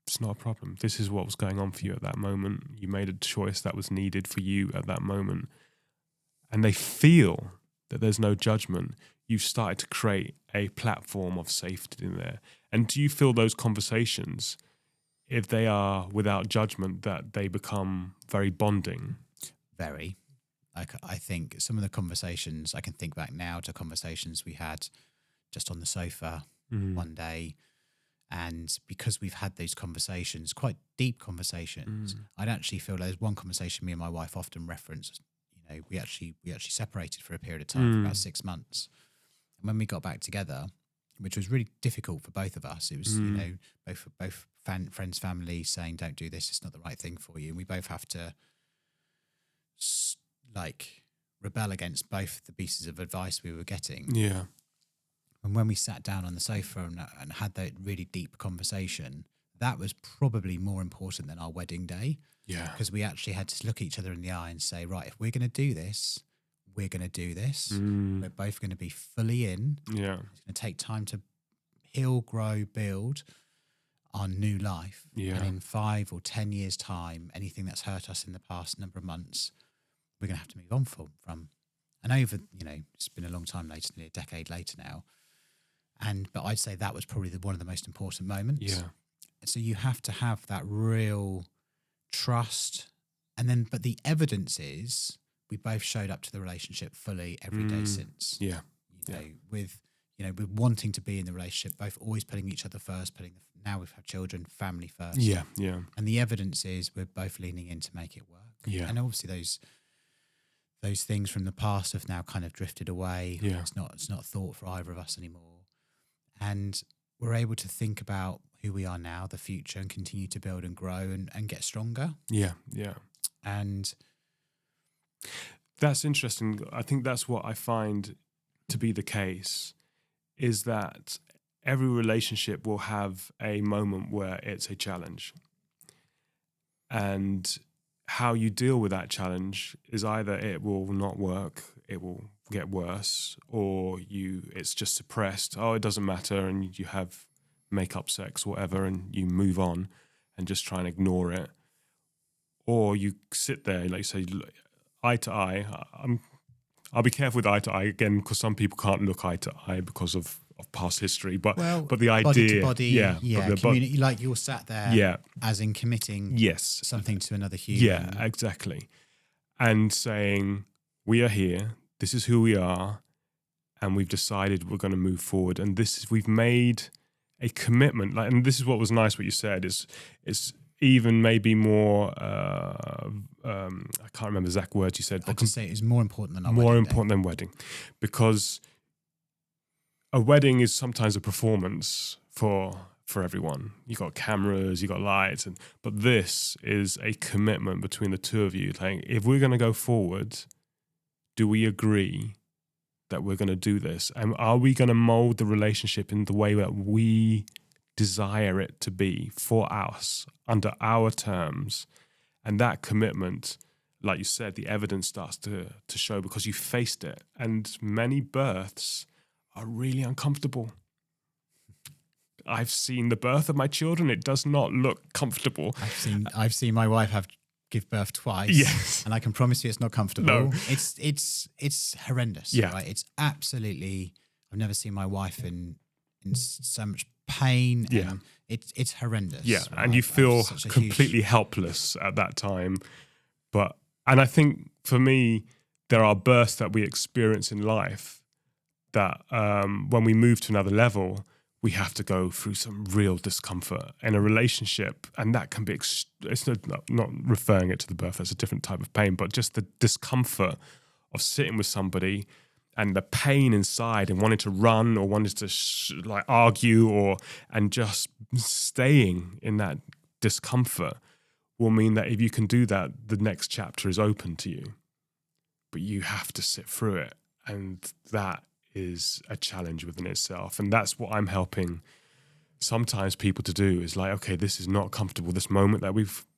It's not a problem. This is what was going on for you at that moment. You made a choice that was needed for you at that moment. And they feel that there's no judgment. you've started to create a platform of safety in there. And do you feel those conversations, if they are without judgment, that they become very bonding? Very. Like, I think some of the conversations, I can think back now to conversations we had just on the sofa one day. And because we've had those conversations, quite deep conversations, I'd actually feel like there's one conversation me and my wife often reference. You know, we actually separated for a period of time for about 6 months. And when we got back together, which was really difficult for both of us, it was, you know, both friends, family saying, don't do this, it's not the right thing for you. And we both have to like rebel against both the pieces of advice we were getting. Yeah. And when we sat down on the sofa and had that really deep conversation, that was probably more important than our wedding day. Yeah. Because we actually had to look each other in the eye and say, right, if we're going to do this, we're going to do this. We're both going to be fully in. Yeah. It's going to take time to heal, grow, build our new life. Yeah. And in 5 or 10 years' time, anything that's hurt us in the past number of months, we're going to have to move on from. And over, you know, it's been a long time later, nearly a decade later now. But I'd say that was probably one of the most important moments. Yeah. So you have to have that real trust. But the evidence is we both showed up to the relationship fully every day since. Yeah. You know, with wanting to be in the relationship, both always putting each other first, now we've had children, family first. Yeah. Yeah. And the evidence is we're both leaning in to make it work. Yeah. And obviously those things from the past have now kind of drifted away. Yeah. It's not a thought for either of us anymore. And we're able to think about who we are now, the future, and continue to build and grow and get stronger. Yeah. Yeah. And that's interesting. I think that's what I find to be the case, is that every relationship will have a moment where it's a challenge. And how you deal with that challenge is either it will not work, it will get worse, or it's just suppressed. Oh, it doesn't matter, and you have make-up sex, whatever, and you move on and just try and ignore it. Or you sit there, like you say, eye to eye. I'll be careful with eye to eye again, because some people can't look eye to eye because of past history. But the idea, body to body, community, but, like you're sat there, as in committing, something to another human. Yeah, exactly. And saying, we are here. This is who we are, and we've decided we're going to move forward. And we've made a commitment. And this is what was nice. What you said is even maybe more. I can't remember the exact words you said. I'd just say it's more important than wedding, because a wedding is sometimes a performance for everyone. You got cameras, you got lights, but this is a commitment between the two of you. Like, if we're going to go forward, do we agree that we're going to do this? And are we going to mold the relationship in the way that we desire it to be for us, under our terms? And that commitment, like you said, the evidence starts to show because you faced it. And many births are really uncomfortable. I've seen the birth of my children. It does not look comfortable. I've seen my wife give birth twice. Yes. And I can promise you it's not comfortable. No. It's horrendous. Yeah. Right? It's absolutely, I've never seen my wife in so much pain. Yeah. And it's horrendous. Yeah. Right? And you feel completely helpless at that time. And I think for me, there are births that we experience in life that when we move to another level, we have to go through some real discomfort in a relationship. And that can be, it's not referring it to the birth, that's a different type of pain, but just the discomfort of sitting with somebody and the pain inside and wanting to run or wanting to argue and just staying in that discomfort will mean that if you can do that, the next chapter is open to you. But you have to sit through it. And that is a challenge within itself. And that's what I'm helping sometimes people to do, is like, okay, this is not comfortable, this moment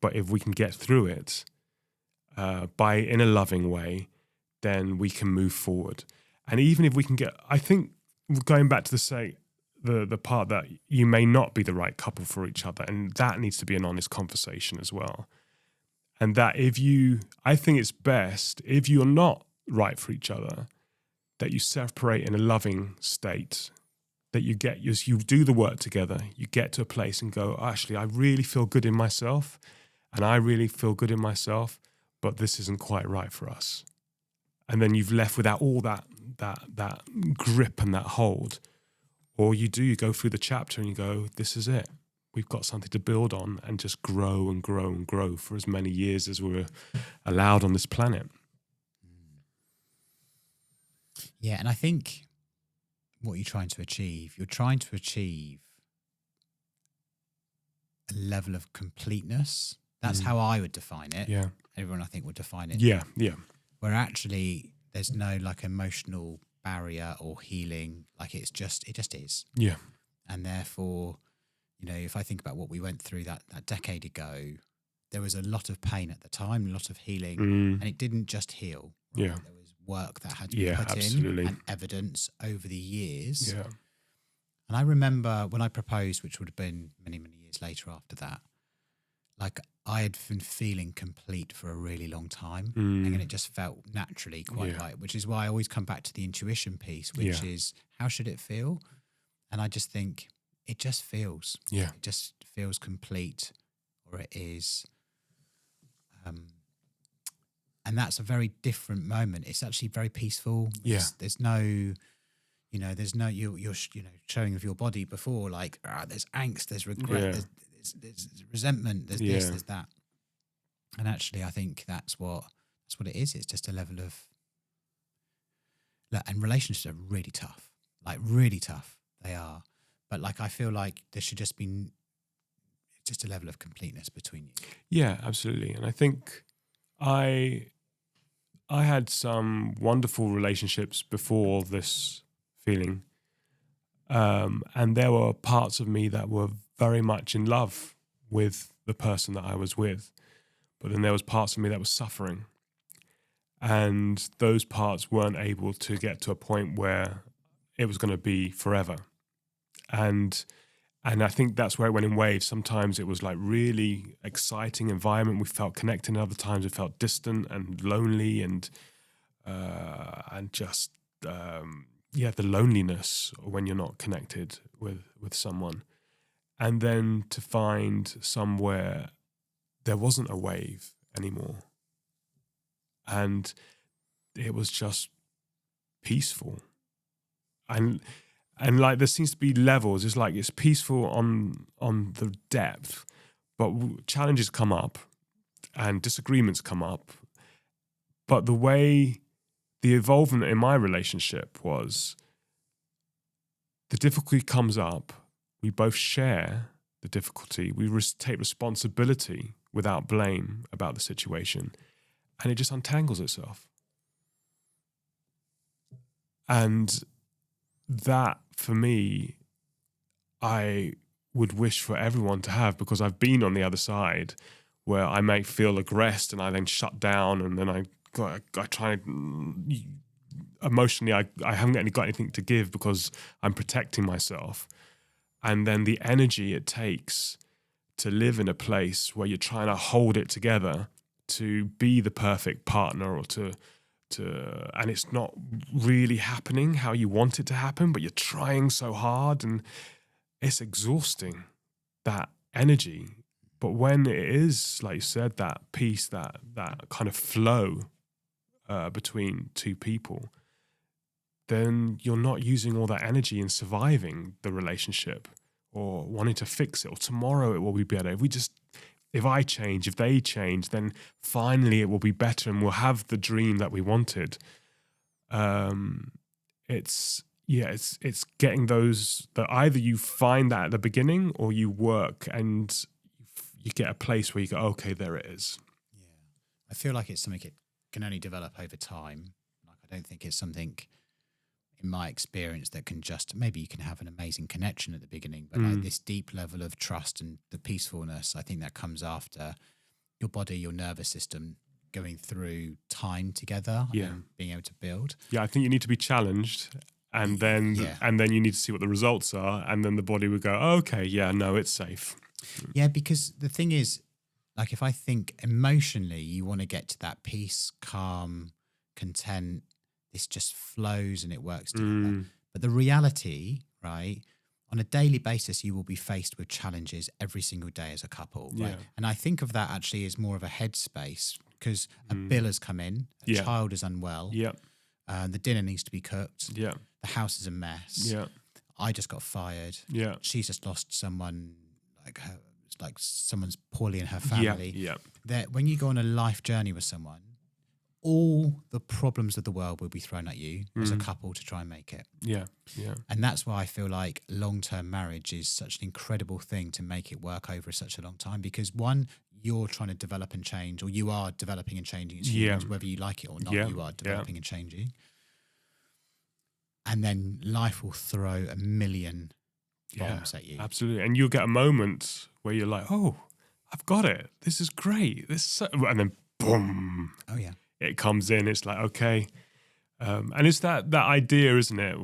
but if we can get through it in a loving way, then we can move forward. And even if we can I think going back to the part that you may not be the right couple for each other, and that needs to be an honest conversation as well. And that I think it's best if you're not right for each other, that you separate in a loving state, that you do the work together, you get to a place and go, actually, I really feel good in myself, and I really feel good in myself, but this isn't quite right for us. And then you've left without all that grip and that hold. Or you go through the chapter and you go, this is it. We've got something to build on and just grow and grow and grow for as many years as we're allowed on this planet. Yeah, and I think what you're trying to achieve a level of completeness. That's how I would define it. Yeah. Everyone, I think, would define it. Yeah. Where actually there's no like emotional barrier or healing. Like it just is. Yeah. And therefore, you know, if I think about what we went through that decade ago, there was a lot of pain at the time, a lot of healing, and it didn't just heal. Right? Yeah. There was work that had to be put in and evidence over the years. Yeah. And I remember when I proposed, which would have been many, many years later after that, like I had been feeling complete for a really long time, and it just felt naturally quite right, which is why I always come back to the intuition piece, which is how should it feel? And I just think it just feels. Yeah. It just feels complete, or it is. And that's a very different moment. It's actually very peaceful. There's no, you know, you're showing of your body before, like there's angst, there's regret, there's resentment, there's this, there's that. And actually, I think that's what it is. It's just a level of, and relationships are really tough, like really tough. They are. But like, I feel like there should just be just a level of completeness between you. Yeah, absolutely. And I think I had some wonderful relationships before this feeling. And there were parts of me that were very much in love with the person that I was with. But then there was parts of me that was suffering. And those parts weren't able to get to a point where it was going to be forever. And I think that's where it went in waves. Sometimes it was like really exciting environment. We felt connected, and other times it felt distant and lonely and just the loneliness when you're not connected with someone. And then to find somewhere there wasn't a wave anymore. And it was just peaceful. And like there seems to be levels. It's like it's peaceful on the depth, but challenges come up and disagreements come up. But the way the involvement in my relationship was, the difficulty comes up, we both share the difficulty, we take responsibility without blame about the situation, and it just untangles itself. And that, for me, I would wish for everyone to have, because I've been on the other side where I may feel aggressed and I then shut down, and then I try emotionally, I haven't got anything to give because I'm protecting myself. And then the energy it takes to live in a place where you're trying to hold it together to be the perfect partner, or and it's not really happening how you want it to happen, but you're trying so hard, and it's exhausting, that energy. But when it is, like you said, that peace, that kind of flow between two people, then you're not using all that energy in surviving the relationship or wanting to fix it, or tomorrow it will be better. If I change, if they change, then finally it will be better and we'll have the dream that we wanted. It's getting those, that either you find that at the beginning or you work and you get a place where you go, okay, there it is. Yeah. I feel like it's something it can only develop over time. Like, I don't think it's something, in my experience, that can just, maybe you can have an amazing connection at the beginning, but like this deep level of trust and the peacefulness, I think that comes after your body, your nervous system going through time together and being able to build. Yeah, I think you need to be challenged, and then you need to see what the results are, and then the body would go, oh, okay, yeah, no, it's safe. Yeah, because the thing is, like, if I think emotionally, you want to get to that peace, calm, content, this just flows and it works together. But the reality, right, on a daily basis, you will be faced with challenges every single day as a couple, right? And I think of that actually as more of a headspace, because a bill has come in, a child is unwell, the dinner needs to be cooked, the house is a mess, I just got fired, she's just lost someone, like someone's poorly in her family. That when you go on a life journey with someone, all the problems of the world will be thrown at you as a couple to try and make it. And that's why I feel like long-term marriage is such an incredible thing to make it work over such a long time, because one, you're trying to develop and change, or you are developing and changing as humans, whether you like it or not, you are developing and changing. And then life will throw a million bombs at you. Absolutely. And you'll get a moment where you're like, oh, I've got it. This is great. And then boom. Oh, yeah. It comes in. It's like, okay. And it's that idea, isn't it?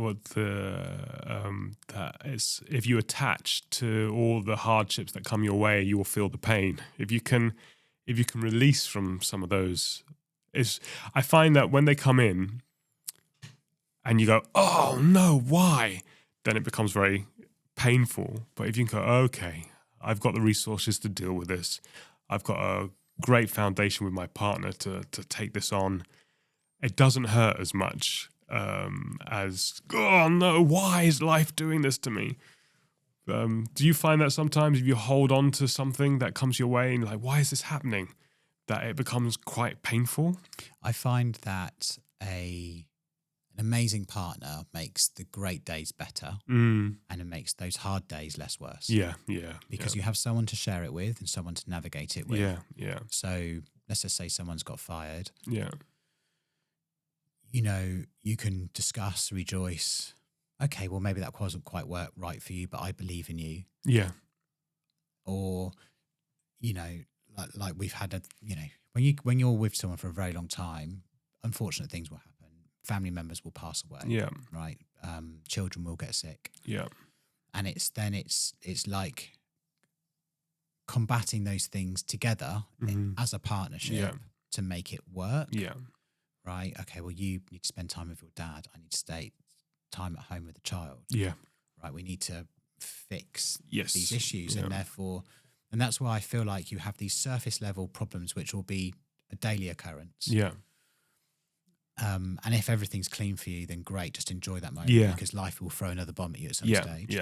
That it's, if you attach to all the hardships that come your way, you will feel the pain. If you can release from some of those, I find that when they come in and you go, oh no, why? Then it becomes very painful. But if you can go, okay, I've got the resources to deal with this. I've got a great foundation with my partner to take this on. It doesn't hurt as much as, oh no, why is life doing this to me? Do you find that sometimes if you hold on to something that comes your way and like, why is this happening, that it becomes quite painful? I find that an amazing partner makes the great days better, and it makes those hard days less worse. Because you have someone to share it with and someone to navigate it with. So let's just say someone's got fired. You know, you can discuss, rejoice. Okay, well, maybe that wasn't quite right for you, but I believe in you. Or, you know, like we've had when you're with someone for a very long time, unfortunate things will happen. Family members will pass away. Right. Children will get sick. And it's like combating those things together as a partnership to make it work. Right. Okay. Well, you need to spend time with your dad. I need to stay time at home with the child. Right. We need to fix these issues, and therefore, and that's why I feel like you have these surface level problems, which will be a daily occurrence. And if everything's clean for you, then great. Just enjoy that moment, because life will throw another bomb at you at some stage.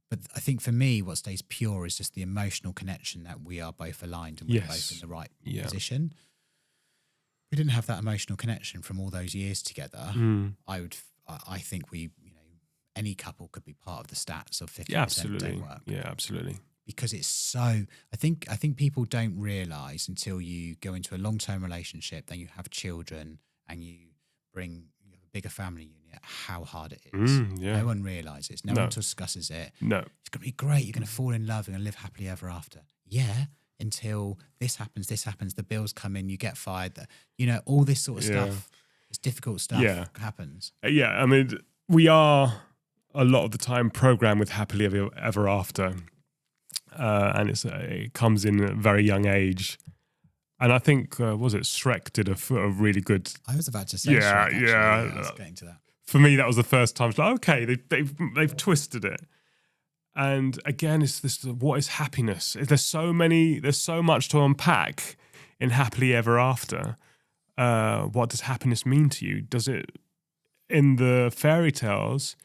But I think for me, what stays pure is just the emotional connection that we are both aligned and we're both in the right position. We didn't have that emotional connection from all those years together. I think any couple could be part of the stats of 50% don't work. Absolutely. Because it's so, I think people don't realize until you go into a long-term relationship, then you have children and you have a bigger family unit, how hard it is. No one realizes. No one discusses it. It's going to be great. You're going to fall in love. You're going to live happily ever after. Until this happens, the bills come in, you get fired. All this sort of stuff. It's difficult stuff happens. I mean, we are a lot of the time programmed with happily ever after. And it comes in at a very young age. And I think, was it Shrek did a really good... I was about to say Shrek, actually. I was getting to that. For me, that was the first time. It's like, okay, they've twisted it. And again, it's this, what is happiness? There's so much to unpack in happily ever after. What does happiness mean to you? Does it, in the fairy tales,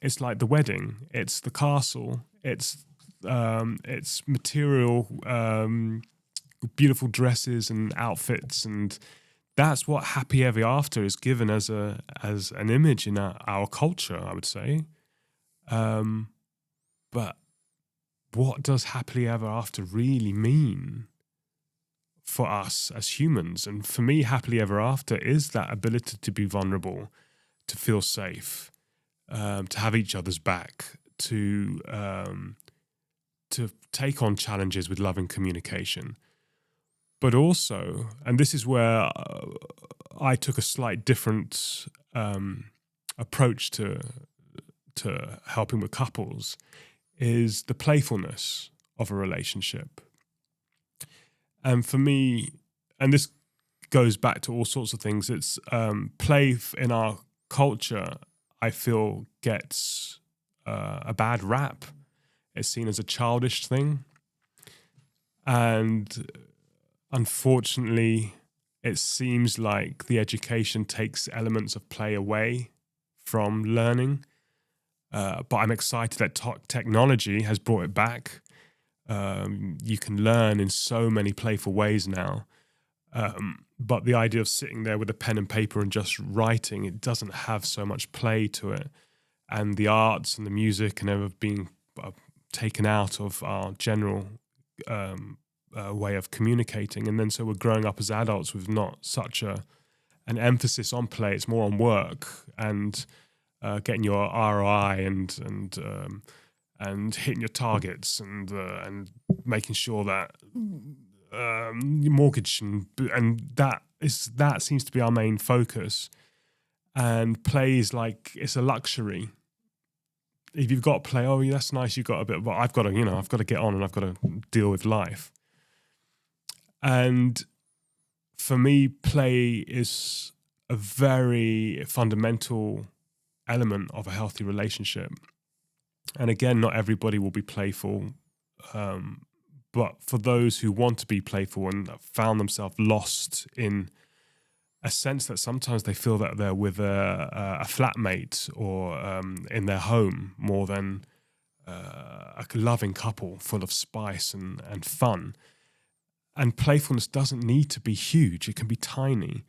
it's like the wedding, it's the castle, it's material, beautiful dresses and outfits, and that's what happy ever after is given as an image in our culture, I would say. But what does happily ever after really mean for us as humans? And for me, happily ever after is that ability to be vulnerable, to feel safe, to have each other's back, to take on challenges with love and communication. But also, and this is where I took a slight different approach to helping with couples, is the playfulness of a relationship. And for me, and this goes back to all sorts of things, it's play in our culture, I feel, gets a bad rap. It's seen as a childish thing. And unfortunately, it seems like the education takes elements of play away from learning. But I'm excited that technology has brought it back. You can learn in so many playful ways now. But the idea of sitting there with a pen and paper and just writing, it doesn't have so much play to it. And the arts and the music and everything being taken out of our general way of communicating. And then so we're growing up as adults with not such an emphasis on play. It's more on work and getting your ROI and hitting your targets and making sure that your mortgage and that seems to be our main focus. And play is like, it's a luxury. If you've got play, oh, yeah, that's nice, you've got a bit, but I've got to get on and I've got to deal with life. And for me, play is a very fundamental element of a healthy relationship. And again, not everybody will be playful. But for those who want to be playful and found themselves lost in a sense that sometimes they feel that they're with a flatmate or in their home more than a loving couple full of spice and fun. And playfulness doesn't need to be huge. It can be tiny.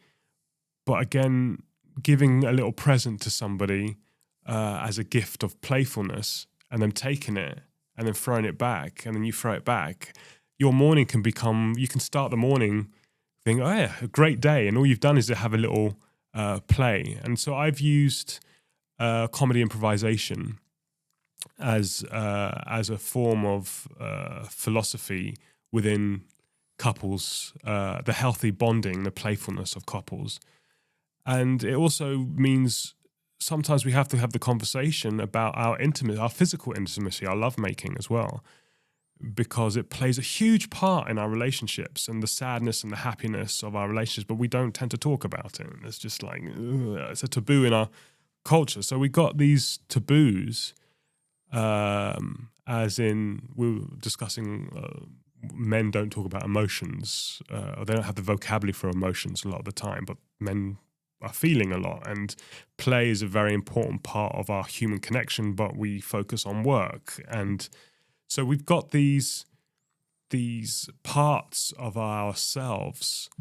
But again, giving a little present to somebody as a gift of playfulness and them taking it and then throwing it back and then you throw it back, your morning can become, you can start the morning thinking, oh yeah, a great day. And all you've done is to have a little play. And so I've used comedy improvisation as a form of philosophy within couples, the healthy bonding, the playfulness of couples. And it also means sometimes we have to have the conversation about our intimacy, our physical intimacy, our lovemaking as well, because it plays a huge part in our relationships and the sadness and the happiness of our relationships, but we don't tend to talk about it. It's just like, it's a taboo in our culture. So we got these taboos, as in we were discussing men don't talk about emotions, or they don't have the vocabulary for emotions a lot of the time, but men are feeling a lot, and play is a very important part of our human connection, but we focus on work. And so we've got these parts of ourselves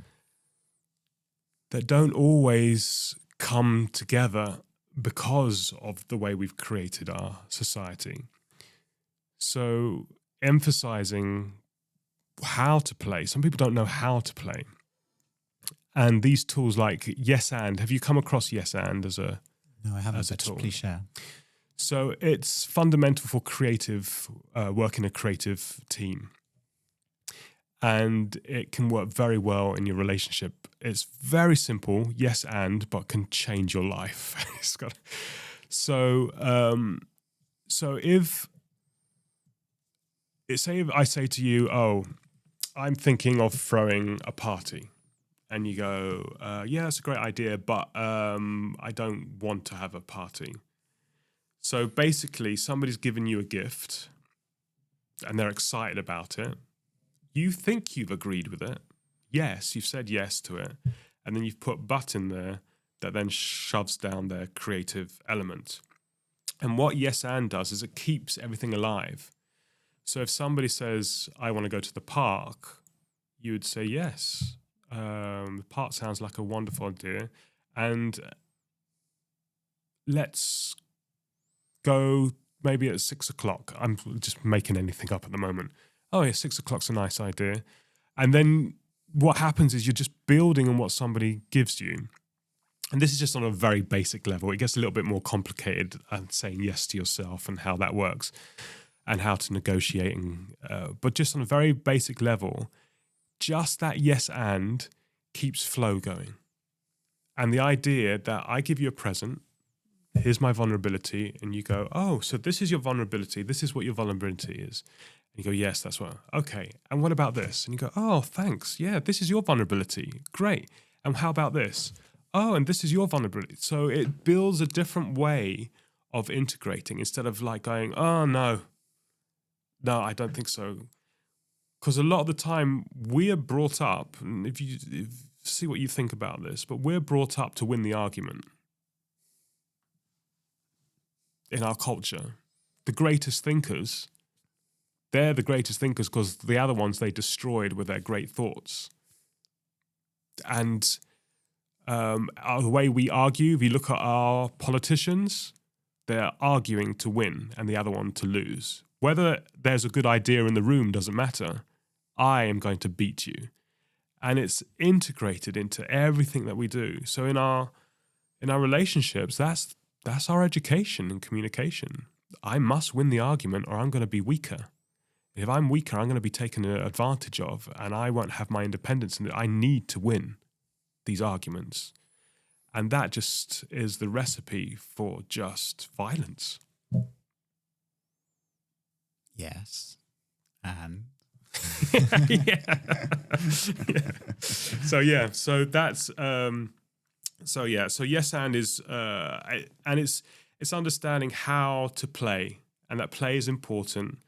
that don't always come together because of the way we've created our society. So emphasizing how to play. Some people don't know how to play. And these tools like Yes And, have you come across Yes And as a No, I haven't, as a but tool? please share. So it's fundamental for creative, work in a creative team. And it can work very well in your relationship. It's very simple, yes and, but can change your life. So if I say to you, oh, I'm thinking of throwing a party. And you go, yeah, that's a great idea, but I don't want to have a party. So basically, somebody's given you a gift and they're excited about it. You think you've agreed with it. Yes, you've said yes to it. And then you've put but in there that then shoves down their creative element. And what yes and does is it keeps everything alive. So if somebody says, I want to go to the park, you would say yes. The park sounds like a wonderful idea. And let's go maybe at 6 o'clock. I'm just making anything up at the moment. Oh yeah, 6 o'clock's a nice idea. And then what happens is you're just building on what somebody gives you. And this is just on a very basic level. It gets a little bit more complicated and saying yes to yourself and how that works and how to negotiate. But just on a very basic level, just that yes and keeps flow going. And the idea that I give you a present, here's my vulnerability, and you go, oh, so this is your vulnerability, this is what your vulnerability is. And you go, yes, that's what. Okay. And what about this? And you go, oh, thanks. Yeah, this is your vulnerability. Great. And how about this? Oh, and this is your vulnerability. So it builds a different way of integrating instead of like going, oh, no, I don't think so. Because a lot of the time we are brought up, and if you see what you think about this, but we're brought up to win the argument in our culture. The greatest thinkers, they're the greatest thinkers because the other ones they destroyed with their great thoughts. And the way we argue, if you look at our politicians, they're arguing to win and the other one to lose. Whether there's a good idea in the room doesn't matter. I am going to beat you. And it's integrated into everything that we do. So in our relationships, that's our education and communication. I must win the argument or I'm going to be weaker. If I'm weaker, I'm going to be taken advantage of and I won't have my independence. And I need to win these arguments. And that just is the recipe for just violence. Yes. And yeah. So that's so yes and is and it's understanding how to play, and that play is important.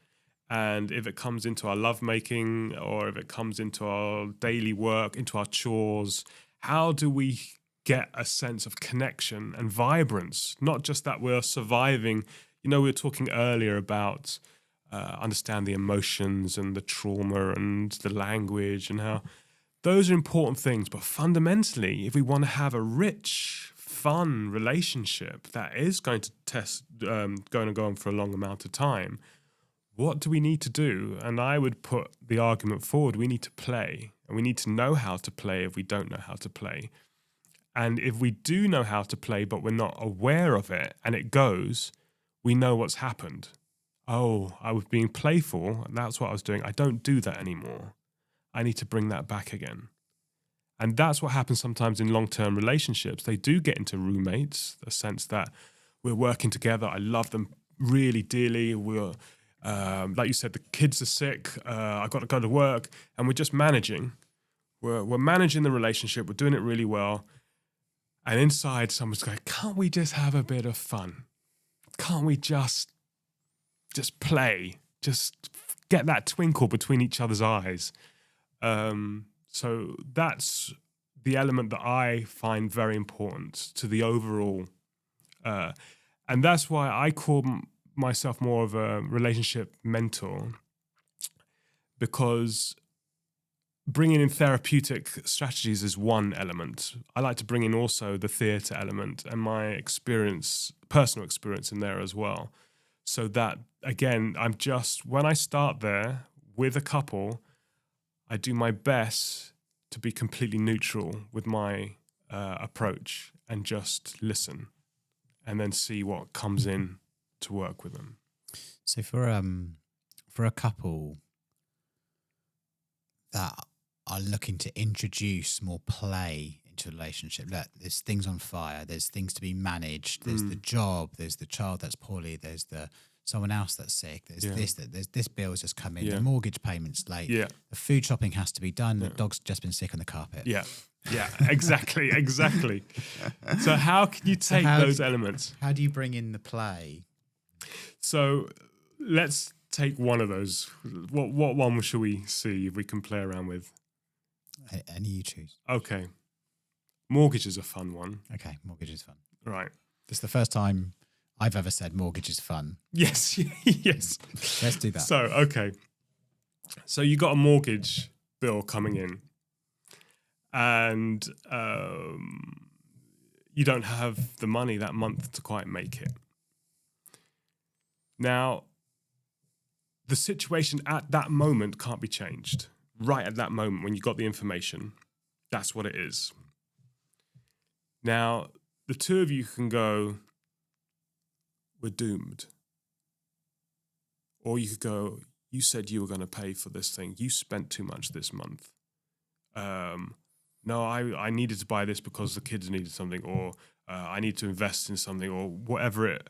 And if it comes into our lovemaking or if it comes into our daily work, into our chores, how do we get a sense of connection and vibrance? Not just that we're surviving. We were talking earlier about understand the emotions and the trauma and the language and how those are important things. But fundamentally, if we want to have a rich, fun relationship that is going to go on for a long amount of time, what do we need to do? And I would put the argument forward, we need to play. And we need to know how to play if we don't know how to play. And if we do know how to play, but we're not aware of it, and it goes, we know what's happened. Oh, I was being playful, and that's what I was doing. I don't do that anymore. I need to bring that back again. And that's what happens sometimes in long-term relationships. They do get into roommates, the sense that we're working together. I love them really dearly. We're like you said, the kids are sick. I've got to go to work, and we're just managing. We're managing the relationship. We're doing it really well. And inside, someone's going, "Can't we just have a bit of fun? Can't we just play? Just get that twinkle between each other's eyes." So that's the element that I find very important to the overall, and that's why I call myself more of a relationship mentor, because bringing in therapeutic strategies is one element. I like to bring in also the theatre element and my personal experience in there as well. So that, again, when I start there with a couple, I do my best to be completely neutral with my approach and just listen and then see what comes in to work with them. So for a couple that are looking to introduce more play into a relationship, there's things on fire, there's things to be managed, there's the job, there's the child that's poorly, there's someone else that's sick, there's this bill's just come in, the mortgage payment's late, the food shopping has to be done, the dog's just been sick on the carpet. Exactly. So how can you take those elements? How do you bring in the play? So let's take one of those. What one should we see if we can play around with? Any you choose. Okay. Mortgage is a fun one. Okay, mortgage is fun. Right. This is the first time I've ever said mortgage is fun. Yes, yes. Let's do that. So, okay. So you got a mortgage bill coming in and you don't have the money that month to quite make it. Now, the situation at that moment can't be changed. Right at that moment when you got the information, that's what it is. Now, the two of you can go, we're doomed. Or you could go, you said you were going to pay for this thing. You spent too much this month. No, I needed to buy this because the kids needed something, or I need to invest in something, or whatever it.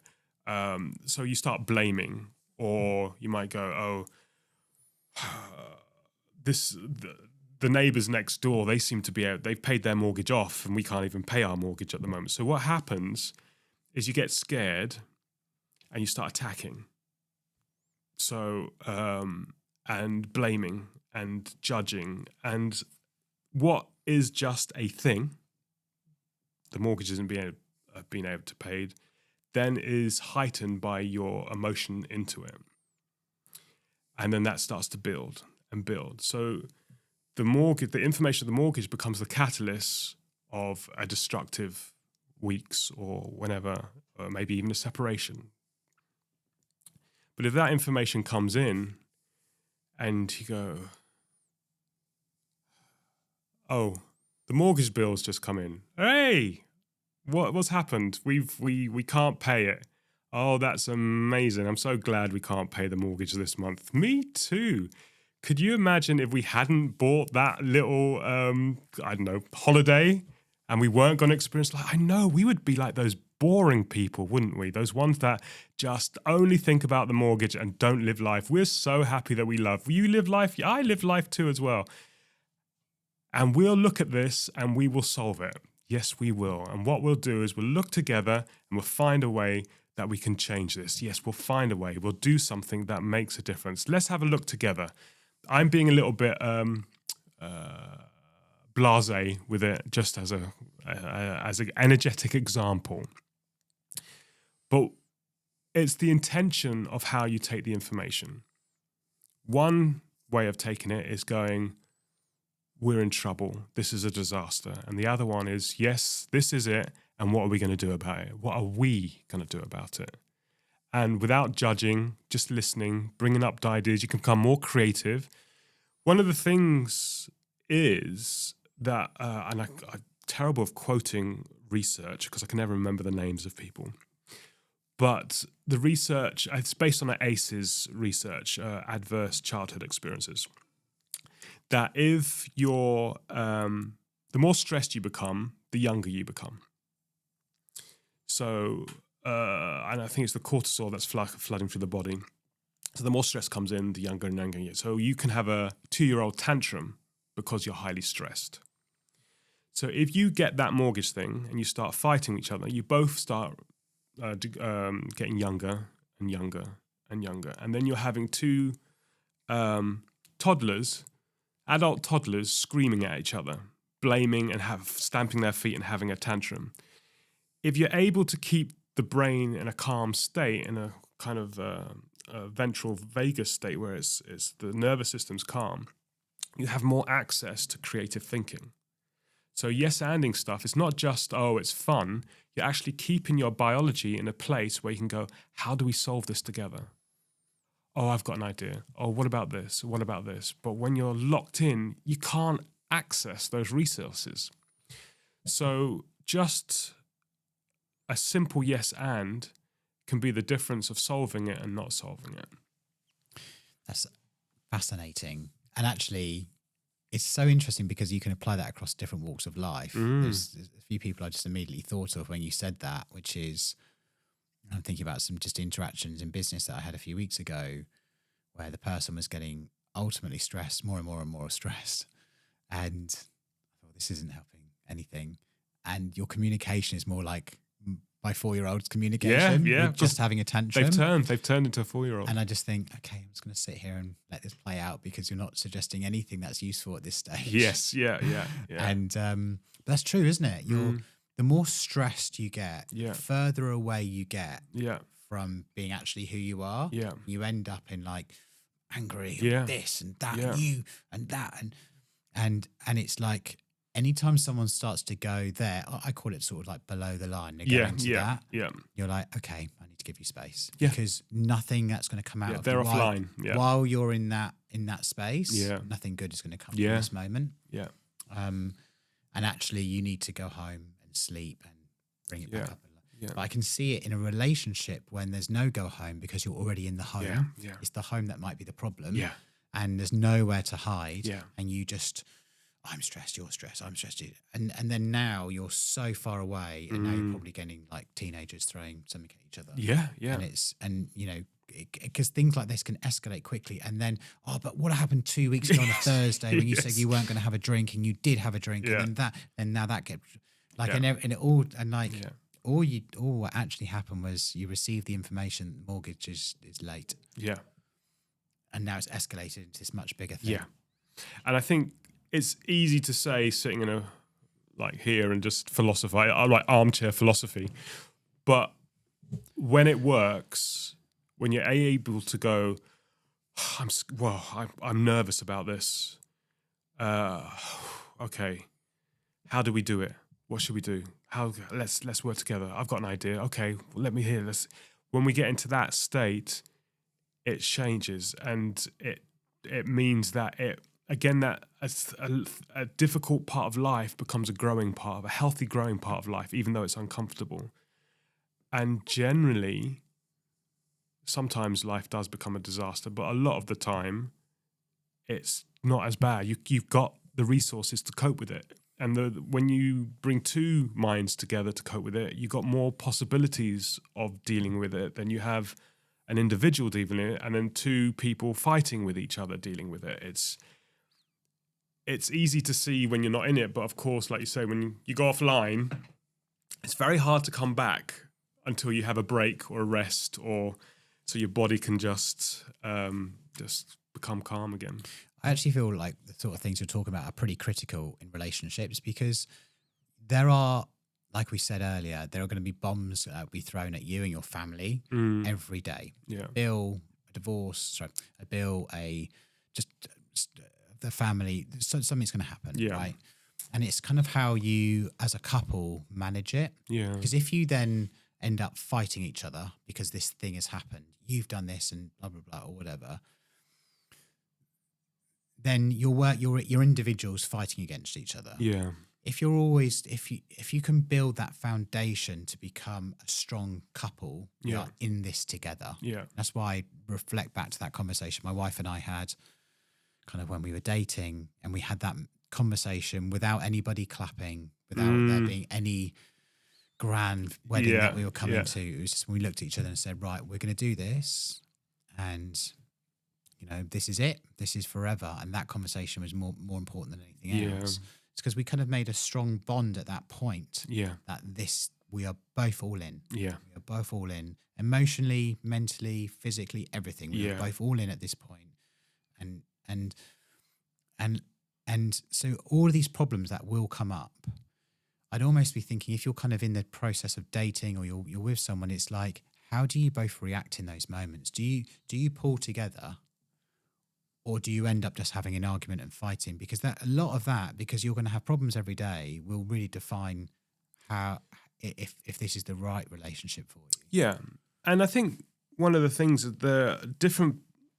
So you start blaming, or you might go, the neighbors next door, they seem to be out, they've paid their mortgage off and we can't even pay our mortgage at the moment. So what happens is you get scared and you start attacking. So, and blaming and judging. And what is just a thing, the mortgage isn't being able to pay, then is heightened by your emotion into it. And then that starts to build and build. So the information of the mortgage becomes the catalyst of a destructive weeks or whenever, or maybe even a separation. But if that information comes in and you go, oh, the mortgage bill's just come in. Hey, what's happened? We can't pay it. Oh, that's amazing. I'm so glad we can't pay the mortgage this month. Me too. Could you imagine if we hadn't bought that little, holiday and we weren't going to experience, I know, we would be like those boring people, wouldn't we? Those ones that just only think about the mortgage and don't live life. We're so happy that we love. You live life. I live life too as well. And we'll look at this and we will solve it. Yes, we will. And what we'll do is we'll look together and we'll find a way that we can change this. Yes, we'll find a way. We'll do something that makes a difference. Let's have a look together. I'm being a little bit blasé with it, just as an energetic example. But it's the intention of how you take the information. One way of taking it is going, we're in trouble. This is a disaster. And the other one is, yes, this is it. And what are we going to do about it? What are we going to do about it? And without judging, just listening, bringing up ideas, you can become more creative. One of the things is that, and I'm terrible of quoting research because I can never remember the names of people, but the research, it's based on ACEs research, adverse childhood experiences, that if you're, the more stressed you become, the younger you become. So, and I think it's the cortisol that's flooding through the body. So the more stress comes in, the younger and younger you get. So you can have a 2-year-old tantrum because you're highly stressed. So if you get that mortgage thing and you start fighting each other, you both start getting younger and younger and younger. And then you're having two toddlers, adult toddlers screaming at each other, blaming and stamping their feet and having a tantrum. If you're able to keep the brain in a calm state, in a kind of ventral vagus state where it's the nervous system's calm, you have more access to creative thinking. So yes-anding stuff, it's not just, oh, it's fun. You're actually keeping your biology in a place where you can go, how do we solve this together? Oh, I've got an idea. Oh, what about this? What about this? But when you're locked in, you can't access those resources. So just a simple yes and can be the difference of solving it and not solving it. That's fascinating. And actually, it's so interesting because you can apply that across different walks of life. There's a few people I just immediately thought of when you said that, which is, I'm thinking about some just interactions in business that I had a few weeks ago where the person was getting ultimately stressed, more and more and more stressed. And I thought, this isn't helping anything. And your communication is more like my 4-year-old's communication. Yeah. Just having a tantrum. They've turned into a 4-year-old. And I just think, okay, I'm just going to sit here and let this play out because you're not suggesting anything that's useful at this stage. Yes, yeah. And that's true, isn't it? The more stressed you get, the further away you get from being actually who you are. Yeah. You end up in like angry and this and that and you and that. And it's like, anytime someone starts to go there, I call it sort of like below the line. They're going to that. Yeah. You're like, okay, I need to give you space because nothing that's going to come out of they're offline. While you're in that space, nothing good is going to come from this moment. Yeah. And actually, you need to go home and sleep and bring it back up. But I can see it in a relationship when there's no go home because you're already in the home. Yeah. It's the home that might be the problem. Yeah. And there's nowhere to hide. Yeah. And you just, I'm stressed, you're stressed, I'm stressed. And then now you're so far away and now you're probably getting like teenagers throwing something at each other. Yeah. And because things like this can escalate quickly. And then, but what happened 2 weeks ago on a Thursday when you said you weren't going to have a drink and you did have a drink, and then now that get like, and it all, and like, all what actually happened was you received the information the mortgage is late. Yeah. And now it's escalated into this much bigger thing. Yeah. And I think it's easy to say sitting in here and just philosophize. I like armchair philosophy. But when it works, when you're able to go, I'm nervous about this. Okay, how do we do it? What should we do? Let's work together. I've got an idea. Okay, well, let me hear this. When we get into that state, it changes, and it means that that a difficult part of life becomes a healthy growing part of life, even though it's uncomfortable. And generally, sometimes life does become a disaster, but a lot of the time, it's not as bad. You've got the resources to cope with it. And when you bring two minds together to cope with it, you've got more possibilities of dealing with it than you have an individual dealing with it and then two people fighting with each other dealing with it. It's easy to see when you're not in it, but of course, like you say, when you go offline, it's very hard to come back until you have a break or a rest, or so your body can just become calm again. I actually feel like the sort of things you're talking about are pretty critical in relationships, because there are, like we said earlier, there are going to be bombs that will be thrown at you and your family every day. Yeah. The family, something's going to happen, yeah. right? And it's kind of how you, as a couple, manage it. Yeah. Because if you then end up fighting each other because this thing has happened, you've done this and blah, blah, blah, or whatever, then you're individuals fighting against each other. Yeah. If you can build that foundation to become a strong couple, we are in this together. Yeah. That's why I reflect back to that conversation my wife and I had kind of when we were dating, and we had that conversation without anybody clapping, without there being any grand wedding that we were coming to. It was just when we looked at each other and said, right, we're going to do this, and this is it. This is forever. And that conversation was more important than anything else. It's because we kind of made a strong bond at that point. Yeah. That we are both all in. Yeah. We are both all in. Emotionally, mentally, physically, everything. We are both all in at this point. And so all of these problems that will come up, I'd almost be thinking, if you're kind of in the process of dating or you're with someone, it's like, how do you both react in those moments? Do you pull together, or do you end up just having an argument and fighting? Because because you're going to have problems every day, will really define if this is the right relationship for you. Yeah. And I think one of the things that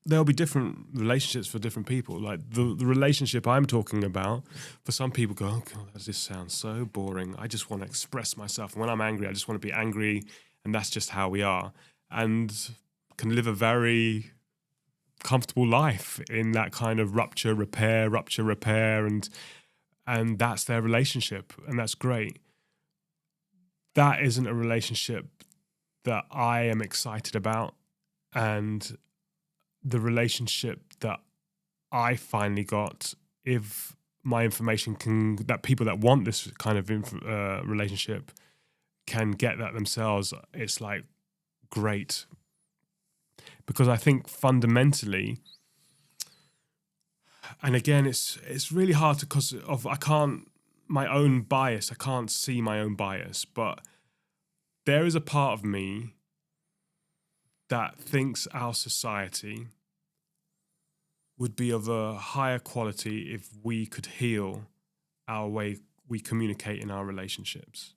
there'll be different relationships for different people. Like the relationship I'm talking about, for some people go, oh God, this sounds so boring. I just want to express myself. When I'm angry, I just want to be angry, and that's just how we are. And can live a very comfortable life in that kind of rupture, repair, and that's their relationship, and that's great. That isn't a relationship that I am excited about, and the relationship that I finally got, if my information that people that want this kind of relationship can get that themselves, it's like great. Because I think fundamentally, and again, it's really hard because I can't see my own bias, but there is a part of me that thinks our society would be of a higher quality if we could heal our way we communicate in our relationships.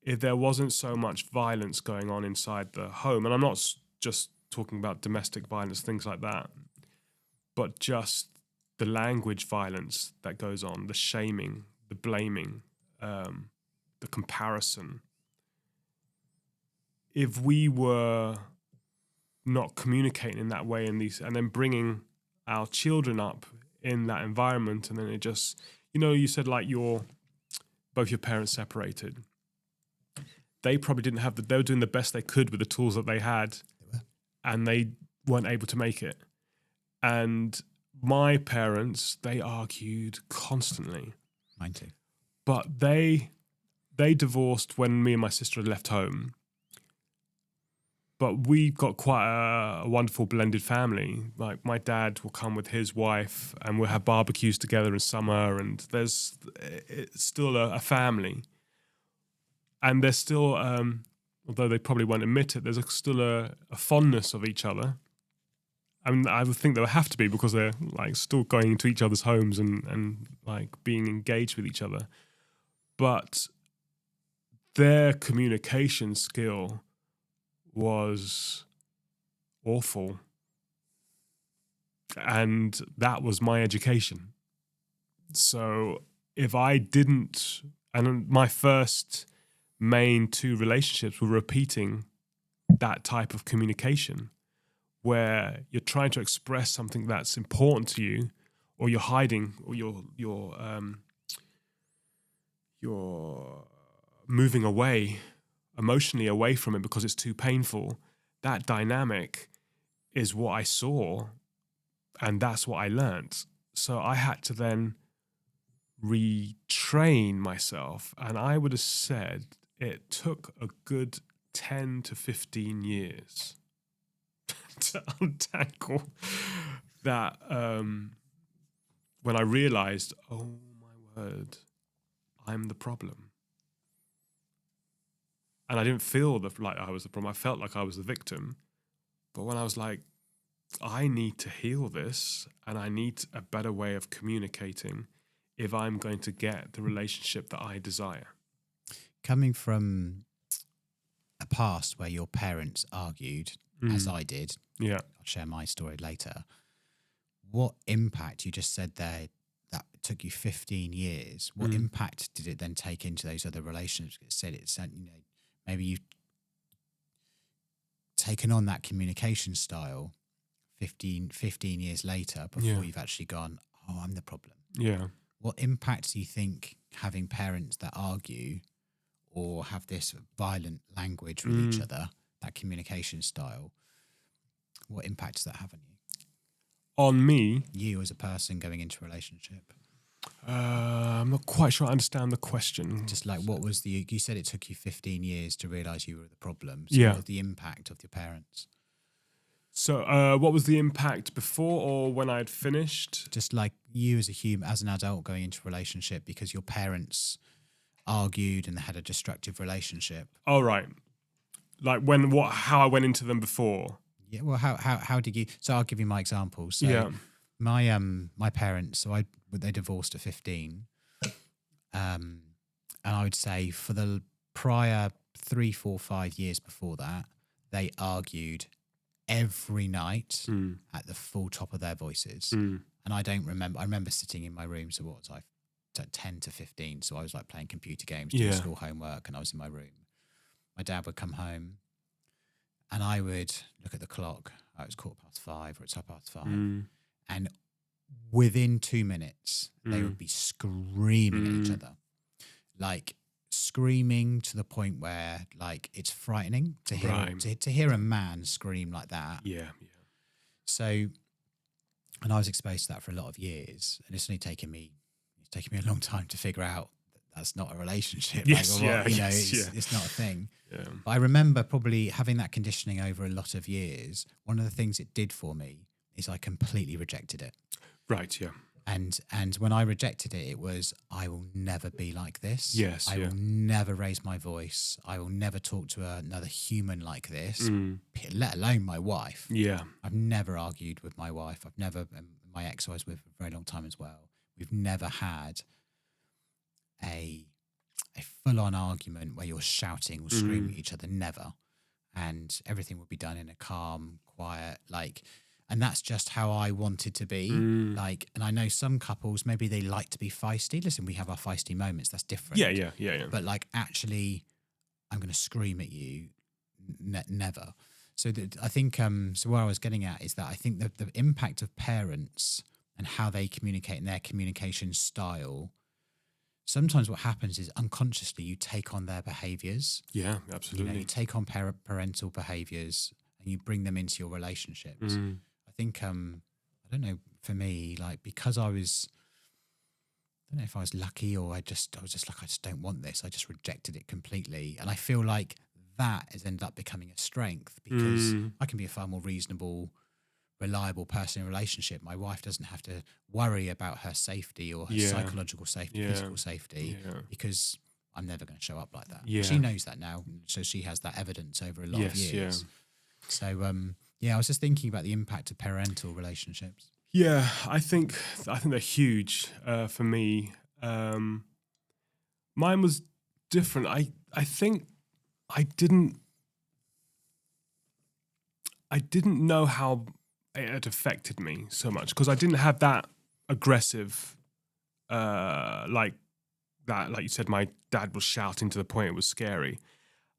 If there wasn't so much violence going on inside the home, and I'm not just talking about domestic violence, things like that, but just the language violence that goes on, the shaming, the blaming, the comparison. If we were not communicating in that way and then bringing our children up in that environment, and then it just, you said like both your parents separated. They probably didn't have they were doing the best they could with the tools that they had. and they weren't able to make it. And my parents, they argued constantly. Mine too. But they divorced when me and my sister had left home. But we got quite a wonderful blended family. Like my dad will come with his wife and we'll have barbecues together in summer, and it's still a family. And there's still, although they probably won't admit it, there's still a fondness of each other. I mean, I would think there would have to be, because they're like still going into each other's homes and like being engaged with each other. But their communication skill was awful. And that was my education. So if I didn't, and my first main 2 relationships were repeating that type of communication, where you're trying to express something that's important to you, or you're hiding, or you're moving away, emotionally away from it because it's too painful. That dynamic is what I saw, and that's what I learnt. So I had to then retrain myself, and I would have said it took a good 10 to 15 years to untangle that, when I realized, oh my word, I'm the problem. And I didn't feel like I was the problem. I felt like I was the victim. But when I was like, I need to heal this, and I need a better way of communicating if I'm going to get the relationship that I desire. Coming from a past where your parents argued, as I did, yeah, I'll share my story later. What impact, you just said there, that took you 15 years. What impact did it then take into those other relationships? It said, you know, maybe you've taken on that communication style 15 years later before you've actually gone, oh, I'm the problem. Yeah. What impact do you think having parents that argue or have this violent language with each other, that communication style, what impact does that have on you? On me? You as a person going into a relationship? I'm not quite sure I understand the question. Just like, what was you said it took you 15 years to realise you were the problem. So what was the impact of your parents? So what was the impact before or when I'd finished? Just like you as a human, as an adult going into a relationship because your parents argued and they had a destructive relationship. Oh, right. Like how I went into them before. Yeah. Well, how did you? So I'll give you my examples. So my parents. So they divorced at 15, and I would say for the prior 3, 4, 5 years before that, they argued every night at the full top of their voices. And I don't remember. I remember sitting in my room. So what was I? 10 to 15. So I was like playing computer games, doing school homework, and I was in my room. My dad would come home and I would look at the clock. Oh, it was 5:15 or it's 5:30. And within 2 minutes, they would be screaming at each other. Like screaming to the point where like it's frightening to hear to hear a man scream like that. Yeah. So, and I was exposed to that for a lot of years, and it's only taken me a long time to figure out that that's not a relationship. Yes, it's not a thing. Yeah. But I remember probably having that conditioning over a lot of years. One of the things it did for me is I completely rejected it. Right, yeah. And when I rejected it, it was, I will never be like this. Yes, I will never raise my voice. I will never talk to another human like this, let alone my wife. Yeah. I've never argued with my wife. My ex I was with for a very long time as well. We've never had a full-on argument where you're shouting or screaming at each other, never. And everything would be done in a calm, quiet, and that's just how I wanted to be. And I know some couples, maybe they like to be feisty. Listen, we have our feisty moments. That's different. Yeah. But actually, I'm going to scream at you, never. So I think, so where I was getting at is that I think that the impact of parents and how they communicate and their communication style, sometimes what happens is unconsciously you take on their behaviours. Yeah, absolutely. You take on parental behaviours and you bring them into your relationships. I think, I don't know, for me, like, because I don't know if I was lucky or I was just like, I just don't want this. I just rejected it completely. And I feel like that has ended up becoming a strength, because I can be a far more reasonable, reliable person in a relationship. My wife doesn't have to worry about her safety or her psychological safety, physical safety, because I'm never going to show up like that. She knows that now, so she has that evidence over a lot of years. So I was just thinking about the impact of parental relationships. Yeah, I think they're huge for me. Mine was different. I think I didn't know how it had affected me so much, because I didn't have that aggressive, like you said, my dad was shouting to the point it was scary.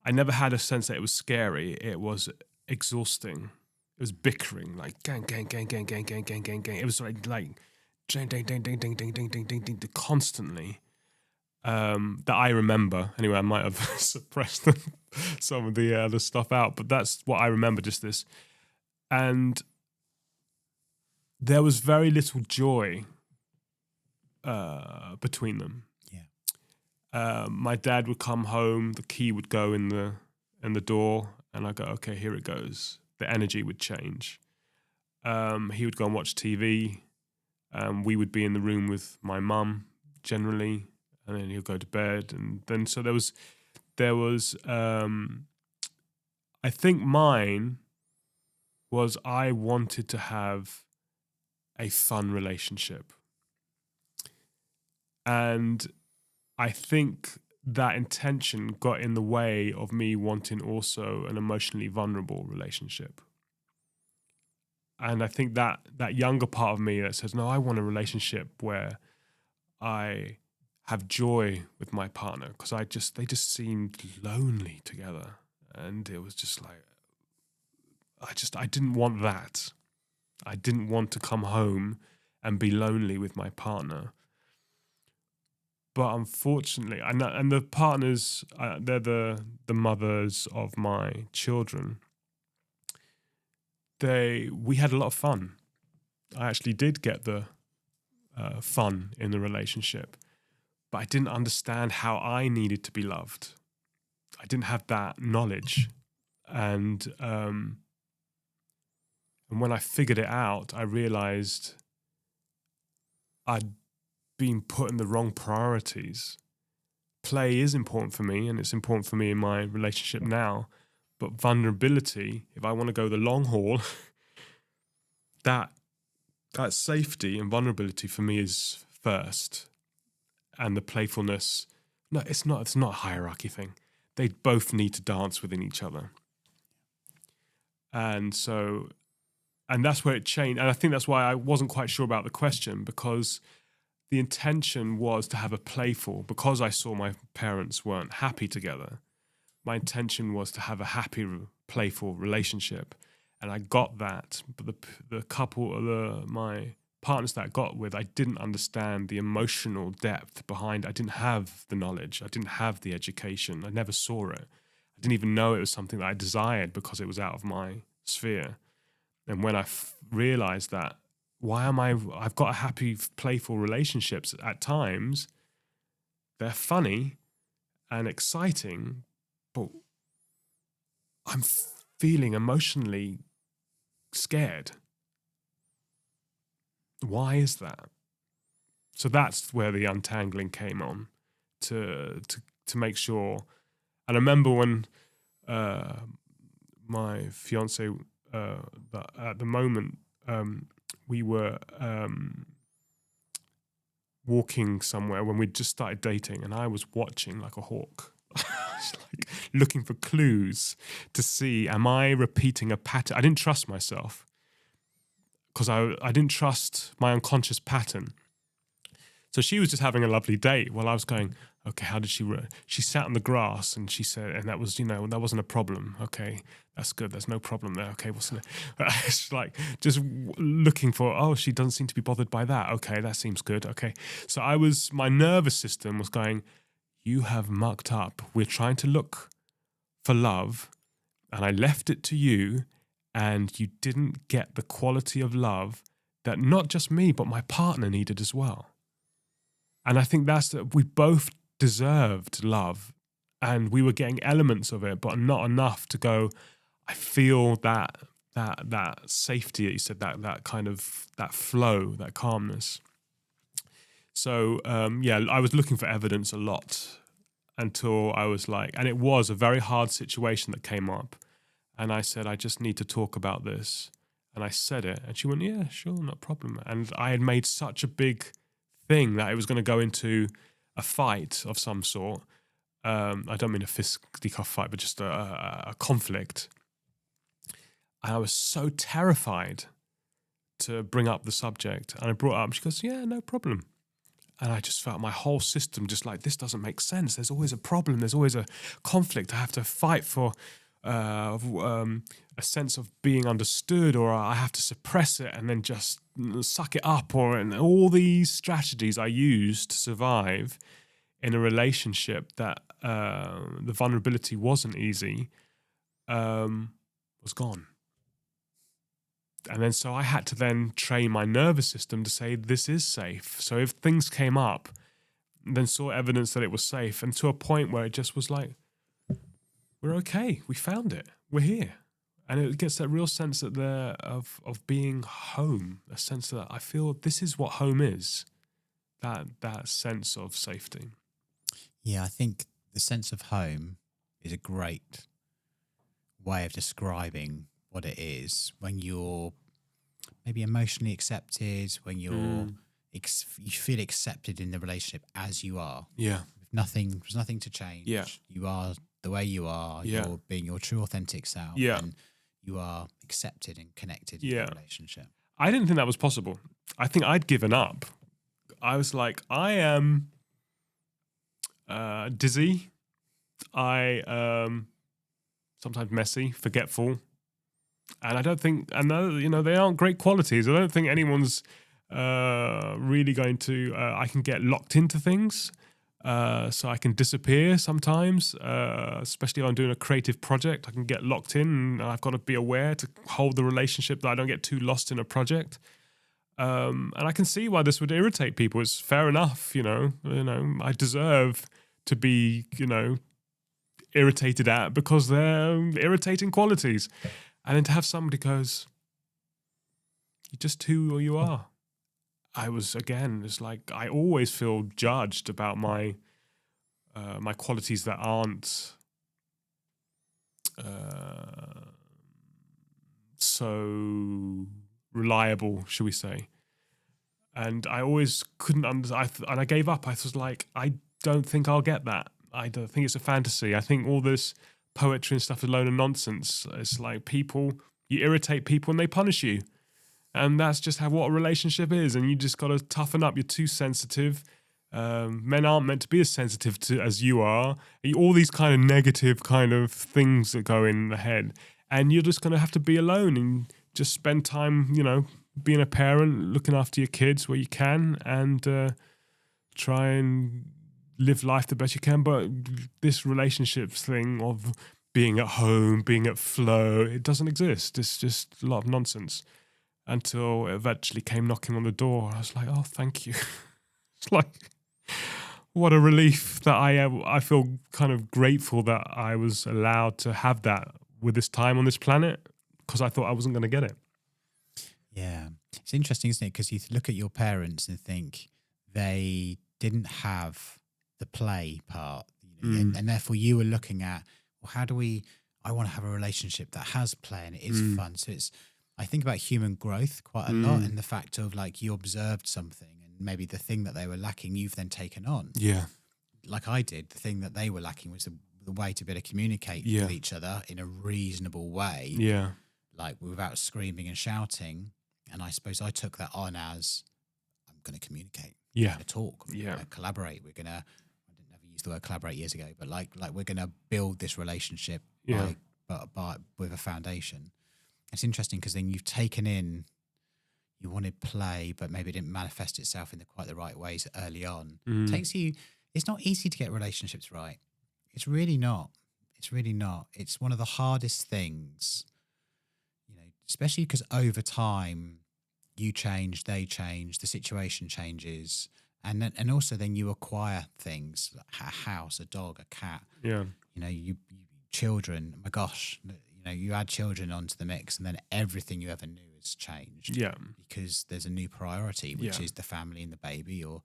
I never had a sense that it was scary. It was exhausting. It was bickering, like gang, gang, gang, gang, gang, gang, gang, gang, gang. It was like ding, ding, ding, ding, ding, ding, ding, ding, ding, ding, constantly. That I remember. Anyway, I might have suppressed some of the other stuff out, but that's what I remember. Just this, and there was very little joy between them. My dad would come home, the key would go in the door, and I go, okay, here it goes. The energy would change. He would go and watch TV. We would be in the room with my mum generally, and then he'll go to bed. And then so there was. I think mine was, I wanted to have a fun relationship, and I think that intention got in the way of me wanting also an emotionally vulnerable relationship. And I think that younger part of me that says, no, I want a relationship where I have joy with my partner, because they just seemed lonely together. And it was just like, I didn't want that. I didn't want to come home and be lonely with my partner. But unfortunately, and the partners, they're the mothers of my children. We had a lot of fun. I actually did get the fun in the relationship, but I didn't understand how I needed to be loved. I didn't have that knowledge, and when I figured it out, I realized I'd been put in the wrong priorities. Play is important for me, and it's important for me in my relationship now. But vulnerability, if I want to go the long haul, that safety and vulnerability for me is first. And the playfulness, no, it's not a hierarchy thing. They both need to dance within each other. And that's where it changed. And I think that's why I wasn't quite sure about the question, because the intention was to have a playful, because I saw my parents weren't happy together. My intention was to have a happy, playful relationship. And I got that. But the couple, my partners that I got with, I didn't understand the emotional depth behind. I didn't have the knowledge. I didn't have the education. I never saw it. I didn't even know it was something that I desired, because it was out of my sphere. And when I realized that, I've got a happy, playful relationships at times. They're funny and exciting, but I'm feeling emotionally scared. Why is that? So that's where the untangling came on, to make sure. And I remember when my fiance, at the moment, we were walking somewhere when we'd just started dating, and I was watching like a hawk. I was like looking for clues to see, am I repeating a pattern? I didn't trust myself, because I didn't trust my unconscious pattern. So she was just having a lovely date while I was going, okay, how did she sat on the grass, and she said, and that was, that wasn't a problem. Okay, that's good. There's no problem there. Okay, it's like just looking for, she doesn't seem to be bothered by that. Okay, that seems good. Okay. So my nervous system was going, you have mucked up. We're trying to look for love, and I left it to you, and you didn't get the quality of love that not just me, but my partner needed as well. And I think that's that we both deserved love, and we were getting elements of it, but not enough to go, I feel that safety that you said, that kind of, that flow, that calmness. So I was looking for evidence a lot until I was like, and it was a very hard situation that came up. And I said, I just need to talk about this. And I said it, and she went, yeah, sure, no problem. And I had made such a big thing that it was going to go into a fight of some sort. I don't mean a fisticuff fight, but just a conflict. And I was so terrified to bring up the subject. And I brought it up. She goes, yeah, no problem. And I just felt my whole system just like, this doesn't make sense. There's always a problem. There's always a conflict. I have to fight for a sense of being understood, or I have to suppress it and then just suck it up, and all these strategies I used to survive in a relationship that the vulnerability wasn't easy, was gone. And then so I had to then train my nervous system to say, this is safe. So if things came up, then saw evidence that it was safe, and to a point where it just was like, we're okay. We found it. We're here. And it gets that real sense that of being home, a sense that I feel this is what home is, that sense of safety. Yeah, I think the sense of home is a great way of describing what it is when you're maybe emotionally accepted, when you're you feel accepted in the relationship as you are. Yeah. There's nothing to change. Yeah. You are the way you are. Yeah. You're being your true authentic self. Yeah. And you are accepted and connected in the relationship. I didn't think that was possible. I think I'd given up. I was like, I am dizzy. I sometimes messy, forgetful. And I don't think, and they aren't great qualities. I don't think anyone's really going to, I can get locked into things. So I can disappear sometimes, especially if I'm doing a creative project. I can get locked in, and I've got to be aware to hold the relationship that I don't get too lost in a project. And I can see why this would irritate people. It's fair enough, I deserve to be, irritated at because they're irritating qualities. And then to have somebody goes, you're just who you are. I was, again, it's like I always feel judged about my my qualities that aren't so reliable, shall we say. And I always couldn't understand, and I gave up. I was like, I don't think I'll get that. I don't think it's a fantasy. I think all this poetry and stuff is a load of nonsense. It's like you irritate people and they punish you. And that's just what a relationship is. And you just got to toughen up. You're too sensitive. Men aren't meant to be as sensitive as you are. All these kind of negative kind of things that go in the head. And you're just going to have to be alone and just spend time, being a parent, looking after your kids where you can, and try and live life the best you can. But this relationships thing of being at home, being at flow, it doesn't exist. It's just a lot of nonsense. Until it eventually came knocking on the door. I was like, oh, thank you. It's like, what a relief that I feel kind of grateful that I was allowed to have that with this time on this planet, because I thought I wasn't going to get it. Yeah. It's interesting, isn't it? Because you look at your parents and think they didn't have the play part. And therefore you were looking at, well, I want to have a relationship that has play and it is fun. So I think about human growth quite a lot, and the fact of like you observed something and maybe the thing that they were lacking, you've then taken on. Yeah. Like I did, the thing that they were lacking was the way to be able to communicate with each other in a reasonable way. Yeah. Like without screaming and shouting. And I suppose I took that on as I'm going to communicate. Yeah. We're going to talk. We're going to collaborate. I didn't ever use the word collaborate years ago, but like we're going to build this relationship with a foundation. It's interesting because then you've taken in, you wanted play, but maybe it didn't manifest itself in quite the right ways early on. It's not easy to get relationships right. It's really not. It's really not. It's one of the hardest things, especially because over time you change, they change, the situation changes. And also then you acquire things like a house, a dog, a cat. Yeah. You children. My gosh, you add children onto the mix, and then everything you ever knew has changed. Yeah. Because there's a new priority, which is the family and the baby, or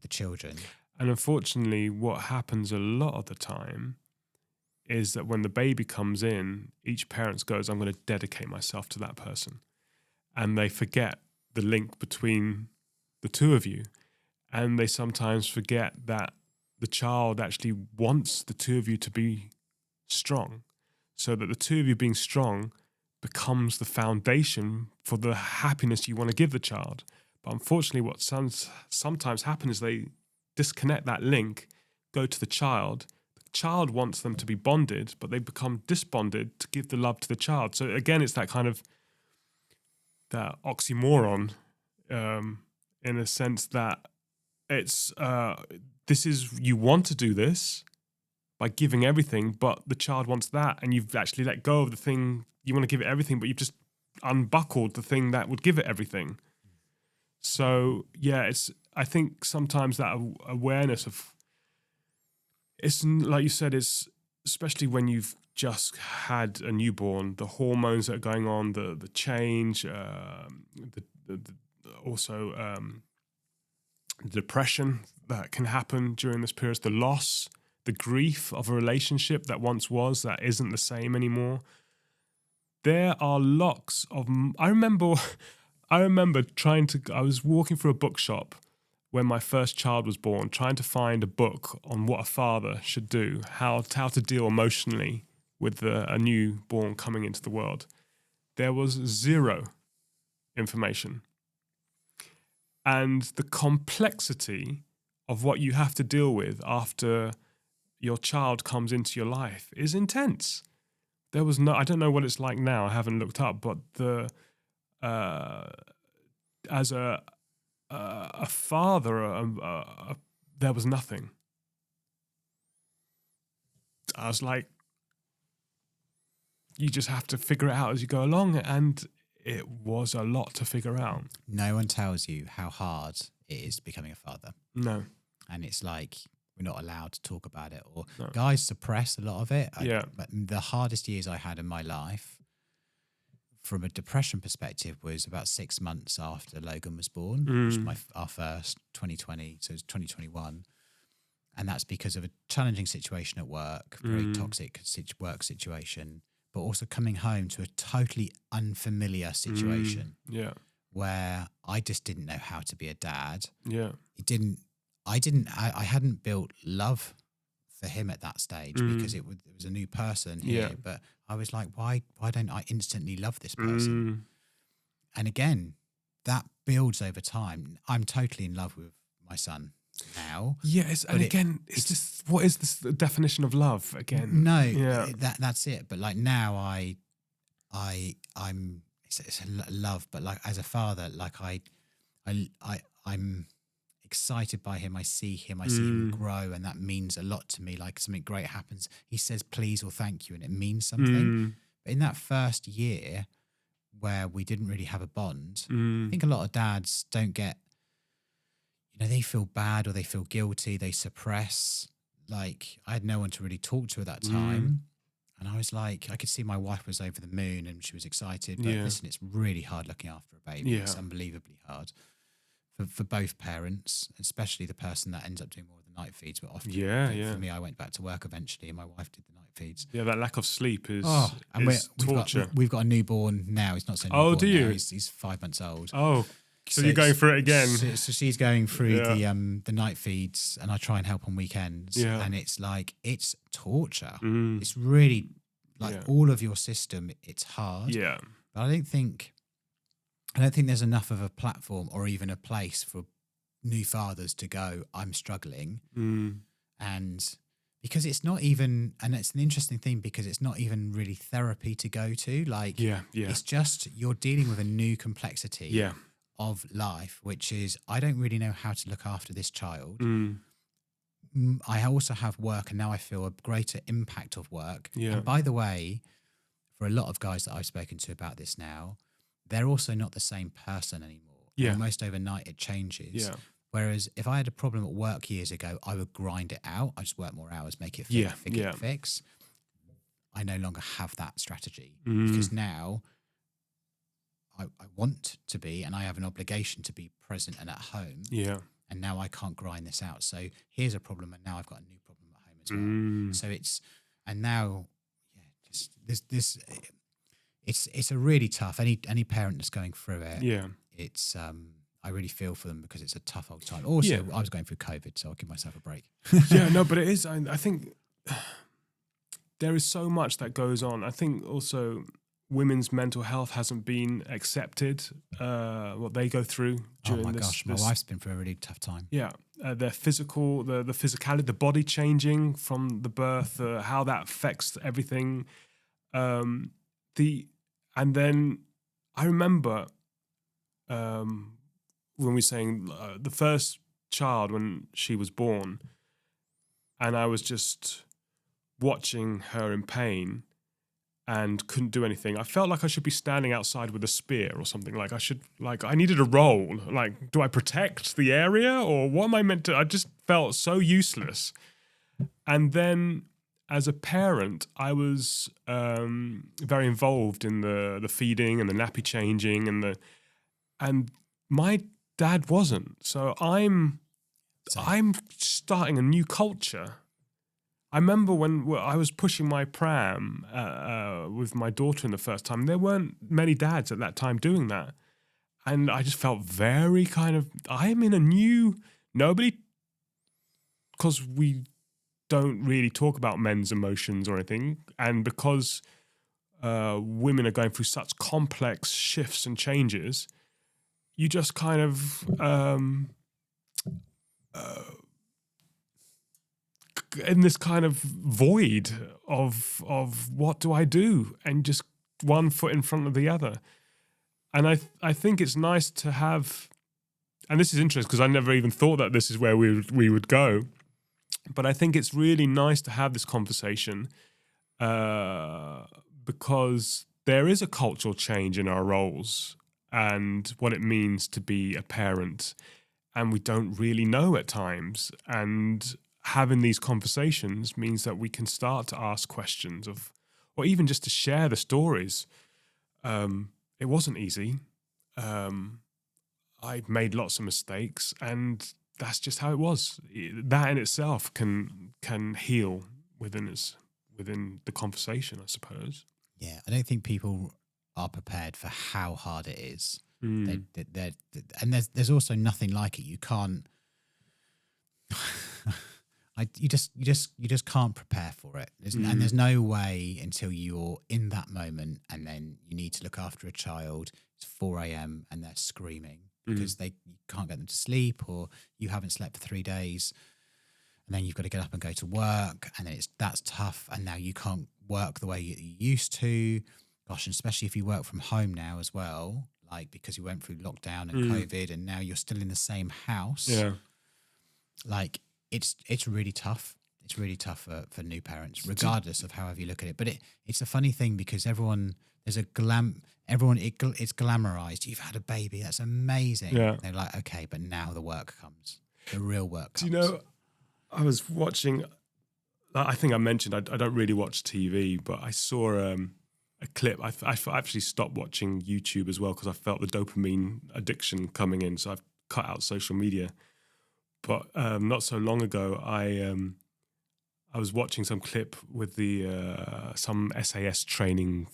the children. And unfortunately, what happens a lot of the time is that when the baby comes in, each parent goes, "I'm going to dedicate myself to that person," and they forget the link between the two of you. And they sometimes forget that the child actually wants the two of you to be strong, so that the two of you being strong becomes the foundation for the happiness you want to give the child. But unfortunately, what sometimes happens is they disconnect that link, go to the child. The child wants them to be bonded, but they become disbonded to give the love to the child. So again, it's that kind of that oxymoron in a sense that it's this is, you want to do this by giving everything, but the child wants that, and you've actually let go of the thing you want to give it everything, but you've just unbuckled the thing that would give it everything. So yeah, I think sometimes that awareness of, it's like you said, it's especially when you've just had a newborn, the hormones that are going on, the change, also the depression that can happen during this period, the loss, the grief of a relationship that once was, that isn't the same anymore. There are lots of, I remember I was walking through a bookshop when my first child was born, trying to find a book on what a father should do, how to deal emotionally with a newborn coming into the world. There was zero information. And the complexity of what you have to deal with after your child comes into your life is intense. There was I don't know what it's like now, I haven't looked up, but as a father, there was nothing. I was like, you just have to figure it out as you go along, and it was a lot to figure out. No one tells you how hard it is becoming a father. No. And it's like, we're not allowed to talk about it, or No. guys suppress a lot of it. But the hardest years I had in my life, from a depression perspective, was about 6 months after Logan was born, which was our first 2020, so it was 2021. And that's because of a challenging situation at work, very toxic work situation, but also coming home to a totally unfamiliar situation where I just didn't know how to be a dad. Yeah. I hadn't built love for him at that stage because it was a new person here. Yeah. But I was like, why don't I instantly love this person? And again, that builds over time. I'm totally in love with my son now. Yes, and again, it's just, what is this definition of love again? No, that's it. But like now, I'm it's a love, but like as a father, like I'm excited by him. I see him grow, and that means a lot to me. Like something great happens, he says please or thank you, and it means something. But in that first year where we didn't really have a bond, I think a lot of dads don't get, they feel bad or they feel guilty, they suppress. Like I had no one to really talk to at that time. And I was like, I could see my wife was over the moon and she was excited. But listen, it's really hard looking after a baby. It's unbelievably hard for both parents, especially the person that ends up doing more of the night feeds. But often, for me, I went back to work eventually and my wife did the night feeds. Yeah, that lack of sleep is torture. We've got a newborn now. He's not so newborn. Oh, do you? Now. He's 5 months old. Oh, so you're going through it again. So she's going through the night feeds, and I try and help on weekends. Yeah. And it's like, it's torture. It's really like all of your system. It's hard. Yeah. But I don't think there's enough of a platform or even a place for new fathers to go, I'm struggling. And because it's not even, and it's an interesting thing because it's not even really therapy to go to. Like, it's just, you're dealing with a new complexity of life, which is, I don't really know how to look after this child. I also have work, and now I feel a greater impact of work. And by the way, for a lot of guys that I've spoken to about this now, they're also not the same person anymore. Yeah. Almost overnight it changes. Yeah. Whereas if I had a problem at work years ago, I would grind it out. I just work more hours, make it fix. I no longer have that strategy because now I want to be, and I have an obligation to be present and at home. Yeah. And now I can't grind this out. So here's a problem, and now I've got a new problem at home as well. So it's a really tough. Any parent that's going through it. Yeah. It's I really feel for them because it's a tough old time. Also, I was going through COVID, so I'll give myself a break. Yeah, no, but it is. I think there is so much that goes on. I think also women's mental health hasn't been accepted. What they go through during this. Oh my gosh, my wife's been through a really tough time. Yeah, their physical, the physicality, the body changing from the birth, how that affects everything. And then I remember when we were saying the first child when she was born, and I was just watching her in pain and couldn't do anything. I felt like I should be standing outside with a spear or something. I needed a role. Like, do I protect the area or what am I meant to? I just felt so useless. And then as a parent, I was very involved in the feeding and the nappy changing and my dad wasn't. So I'm starting a new culture. I remember when I was pushing my pram with my daughter in the first time, there weren't many dads at that time doing that. And I just felt very I'm in a new, because we don't really talk about men's emotions or anything. And because women are going through such complex shifts and changes, you just in this kind of void of what do I do, and just one foot in front of the other. And I think it's nice to have, and this is interesting because I never even thought that this is where we would go, but I think it's really nice to have this conversation because there is a cultural change in our roles and what it means to be a parent, and we don't really know at times. And having these conversations means that we can start to ask questions or even just to share the stories. It wasn't easy. I made lots of mistakes, and that's just how it was. That in itself can heal within the conversation, I suppose. Yeah, I don't think people are prepared for how hard it is. And there's also nothing like it. You can't. You just can't prepare for it. And there's no way until you're in that moment, and then you need to look after a child. It's 4 a.m. and they're screaming because you can't get them to sleep, or you haven't slept for 3 days, and then you've got to get up and go to work, and then that's tough. And now you can't work the way you used to. Gosh, and especially if you work from home now as well, like because you went through lockdown and COVID, and now you're still in the same house. Yeah, like. It's really tough. It's really tough for new parents, regardless of however you look at it. But it's a funny thing because it's glamorized. You've had a baby, that's amazing. Yeah. They're like, okay, but now the work comes, the real work comes. Do you know, I was watching. I think I mentioned I don't really watch TV, but I saw a clip. I actually stopped watching YouTube as well because I felt the dopamine addiction coming in. So I've cut out social media. But not so long ago, I was watching some clip with some SAS training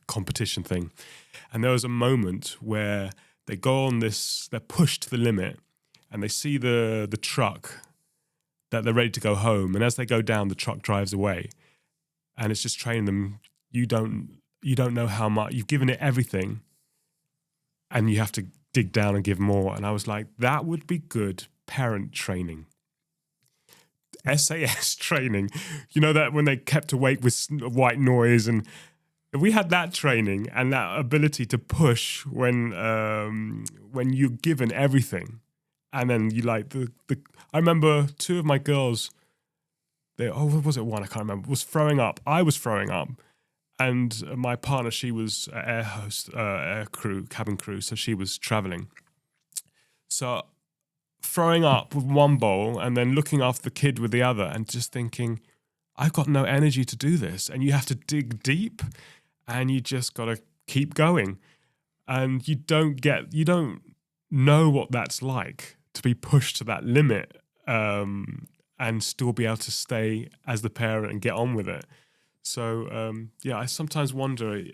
competition thing, and there was a moment where they go on this, they're pushed to the limit, and they see the truck that they're ready to go home, and as they go down, the truck drives away, and it's just training them. You don't know how much you've given it everything, and you have to dig down and give more. And I was like, that would be good parent training. SAS training. You know, that when they kept awake with white noise, and if we had that training and that ability to push when you're given everything, and then you like I remember 2 of my girls, what was it, one I can't remember, was throwing up. I was throwing up, And my partner, she was air host, air crew, cabin crew, so she was traveling. So throwing up with one bowl and then looking after the kid with the other and just thinking, I've got no energy to do this. And you have to dig deep and you just got to keep going. And you don't know what that's like to be pushed to that limit and still be able to stay as the parent and get on with it. So, I sometimes wonder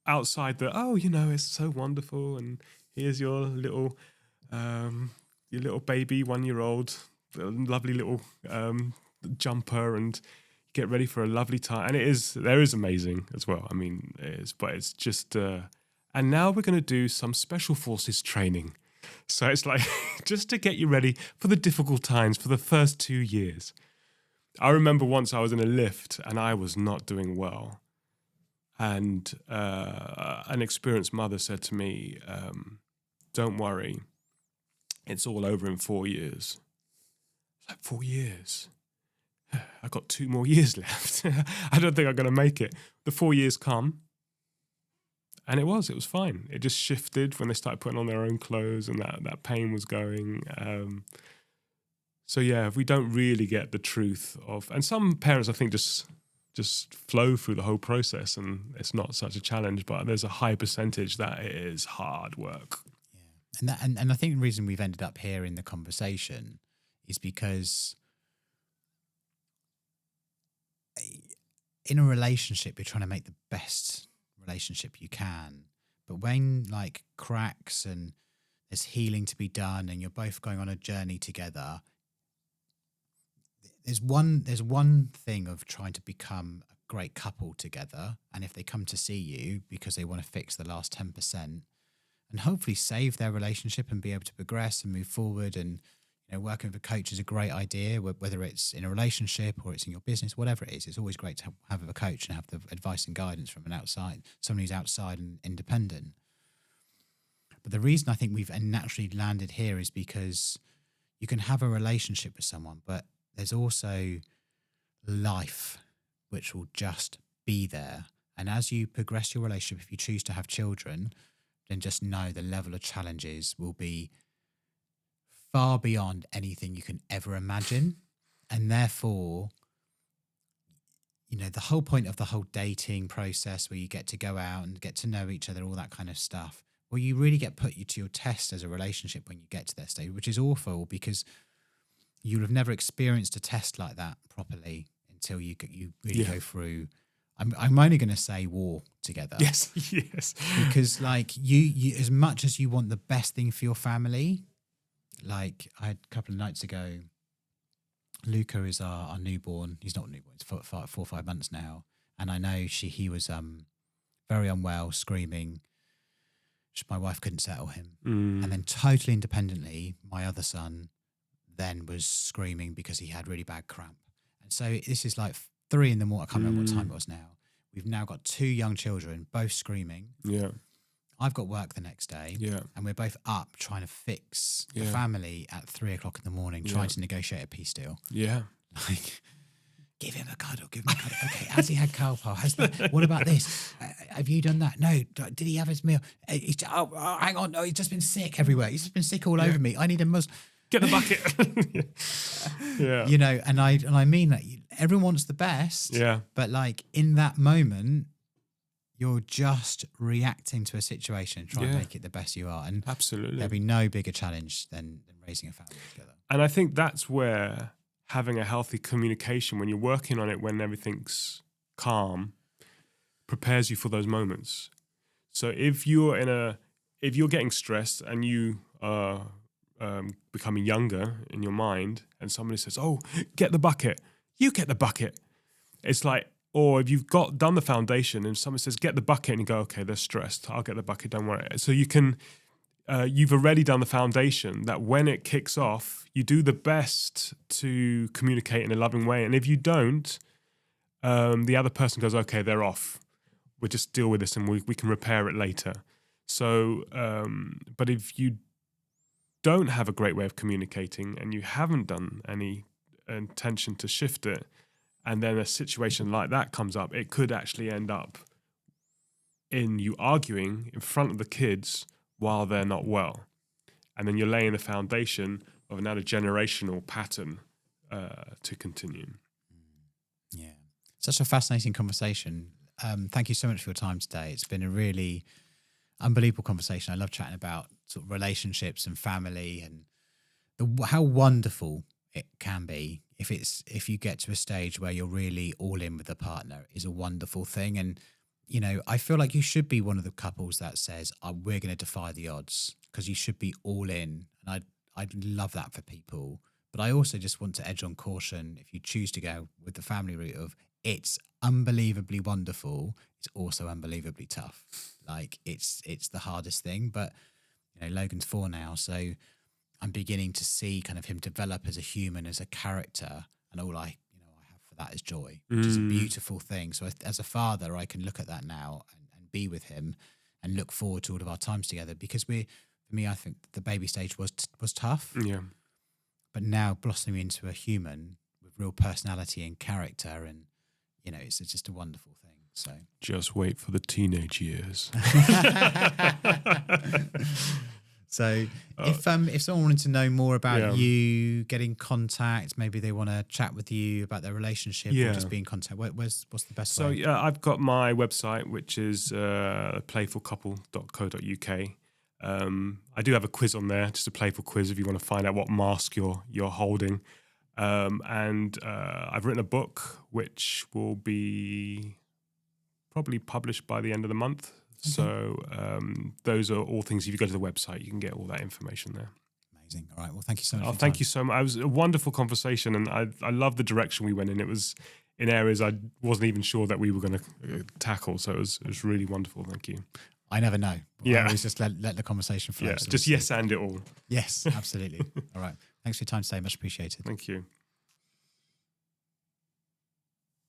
outside it's so wonderful and here's your little baby 1-year-old, lovely little jumper and get ready for a lovely time. And there is amazing as well. I mean, it is, but it's just, and now we're going to do some special forces training. So it's like just to get you ready for the difficult times for the first 2 years. I remember once I was in a lift and I was not doing well. And an experienced mother said to me, don't worry, it's all over in 4 years. Like 4 years? I've got 2 more years left. I don't think I'm going to make it. The 4 years come. And it was fine. It just shifted when they started putting on their own clothes and that pain was going. If we don't really get the truth of, and some parents I think just flow through the whole process and it's not such a challenge, but there's a high percentage that it is hard work. Yeah, and I think the reason we've ended up here in the conversation is because in a relationship you're trying to make the best relationship you can, but when like cracks and there's healing to be done and you're both going on a journey together, there's one thing of trying to become a great couple together, and if they come to see you because they want to fix the last 10% and hopefully save their relationship and be able to progress and move forward, and working with a coach is a great idea, whether it's in a relationship or it's in your business, whatever it is. It's always great to have a coach and have the advice and guidance from someone who's outside and independent. But the reason I think we've naturally landed here is because you can have a relationship with someone, but there's also life which will just be there. And as you progress your relationship, if you choose to have children, then just know the level of challenges will be far beyond anything you can ever imagine. And therefore, the whole point of the whole dating process where you get to go out and get to know each other, all that kind of stuff, well, you really get put to your test as a relationship when you get to that stage, which is awful because you'll have never experienced a test like that properly until you really go through. I'm only going to say war together. Yes. Because like you, as much as you want the best thing for your family, like I had a couple of nights ago, Luca is our newborn. He's not newborn. It's 4 or 5 months now, and I know he was very unwell, screaming. My wife couldn't settle him, and then totally independently, my other son then was screaming because he had really bad cramp. And so this is like 3 a.m. I can't remember what time it was now. We've now got 2 young children, both screaming. Yeah. I've got work the next day. Yeah. And we're both up trying to fix the family at 3 o'clock in the morning, trying to negotiate a peace deal. Yeah. Like, give him a cuddle, Okay, has he had Calpol? What about this? Have you done that? No. Did he have his meal? Hang on. No, he's just been sick everywhere. He's just been sick all over me. I need a Get the bucket. Yeah. And I mean that everyone wants the best. Yeah. But like in that moment, you're just reacting to a situation, trying to make it the best you are. And absolutely, there'll be no bigger challenge than raising a family together. And I think that's where having a healthy communication, when you're working on it, when everything's calm, prepares you for those moments. So if you're getting stressed and you are becoming younger in your mind, and somebody says, "Oh, get the bucket," you get the bucket. It's like, or if you've done the foundation and someone says, "Get the bucket," and you go, "Okay, they're stressed. I'll get the bucket. Don't worry." So you can, you've already done the foundation that when it kicks off, you do the best to communicate in a loving way. And if you don't, the other person goes, "Okay, they're off. We'll just deal with this and we can repair it later." So, but if you don't have a great way of communicating and you haven't done any intention to shift it, and then a situation like that comes up, it could actually end up in you arguing in front of the kids while they're not well. And then you're laying the foundation of another generational pattern to continue. Yeah. Such a fascinating conversation. Thank you so much for your time today. It's been a really unbelievable conversation. I love chatting about sort of relationships and family and how wonderful it can be if you get to a stage where you're really all in with a partner. Is a wonderful thing. And you know, I feel like you should be one of the couples that says, we're going to defy the odds, because you should be all in. And I'd love that for people. But I also just want to edge on caution. If you choose to go with the family route of, it's unbelievably wonderful, it's also unbelievably tough. Like it's the hardest thing. But you know, Logan's 4 now, so I'm beginning to see kind of him develop as a human, as a character, and all I have for that is joy, which is a beautiful thing. So as a father, I can look at that now and be with him and look forward to all of our times together, because for me, I think the baby stage was tough. Yeah. But now blossoming into a human with real personality and character, and you know, it's just a wonderful thing. So just wait for the teenage years. So if someone wanted to know more about you, get in contact, maybe they want to chat with you about their relationship or just be in contact, what's the best way? So yeah, I've got my website, which is playfulcouple.co.uk. I do have a quiz on there, just a playful quiz if you want to find out what mask you're holding. And I've written a book which will be probably published by the end of the month. Okay. So those are all things. If you go to the website, you can get all that information there. Amazing. All right. Well, thank you so much. Thank you so much. It was a wonderful conversation, and I love the direction we went in. It was in areas I wasn't even sure that we were going to tackle. So it was really wonderful. Thank you. I never know. I always just let the conversation flow. Yeah, just yes and it all. Yes, absolutely. All right. Thanks for your time today. Much appreciated. Thank you.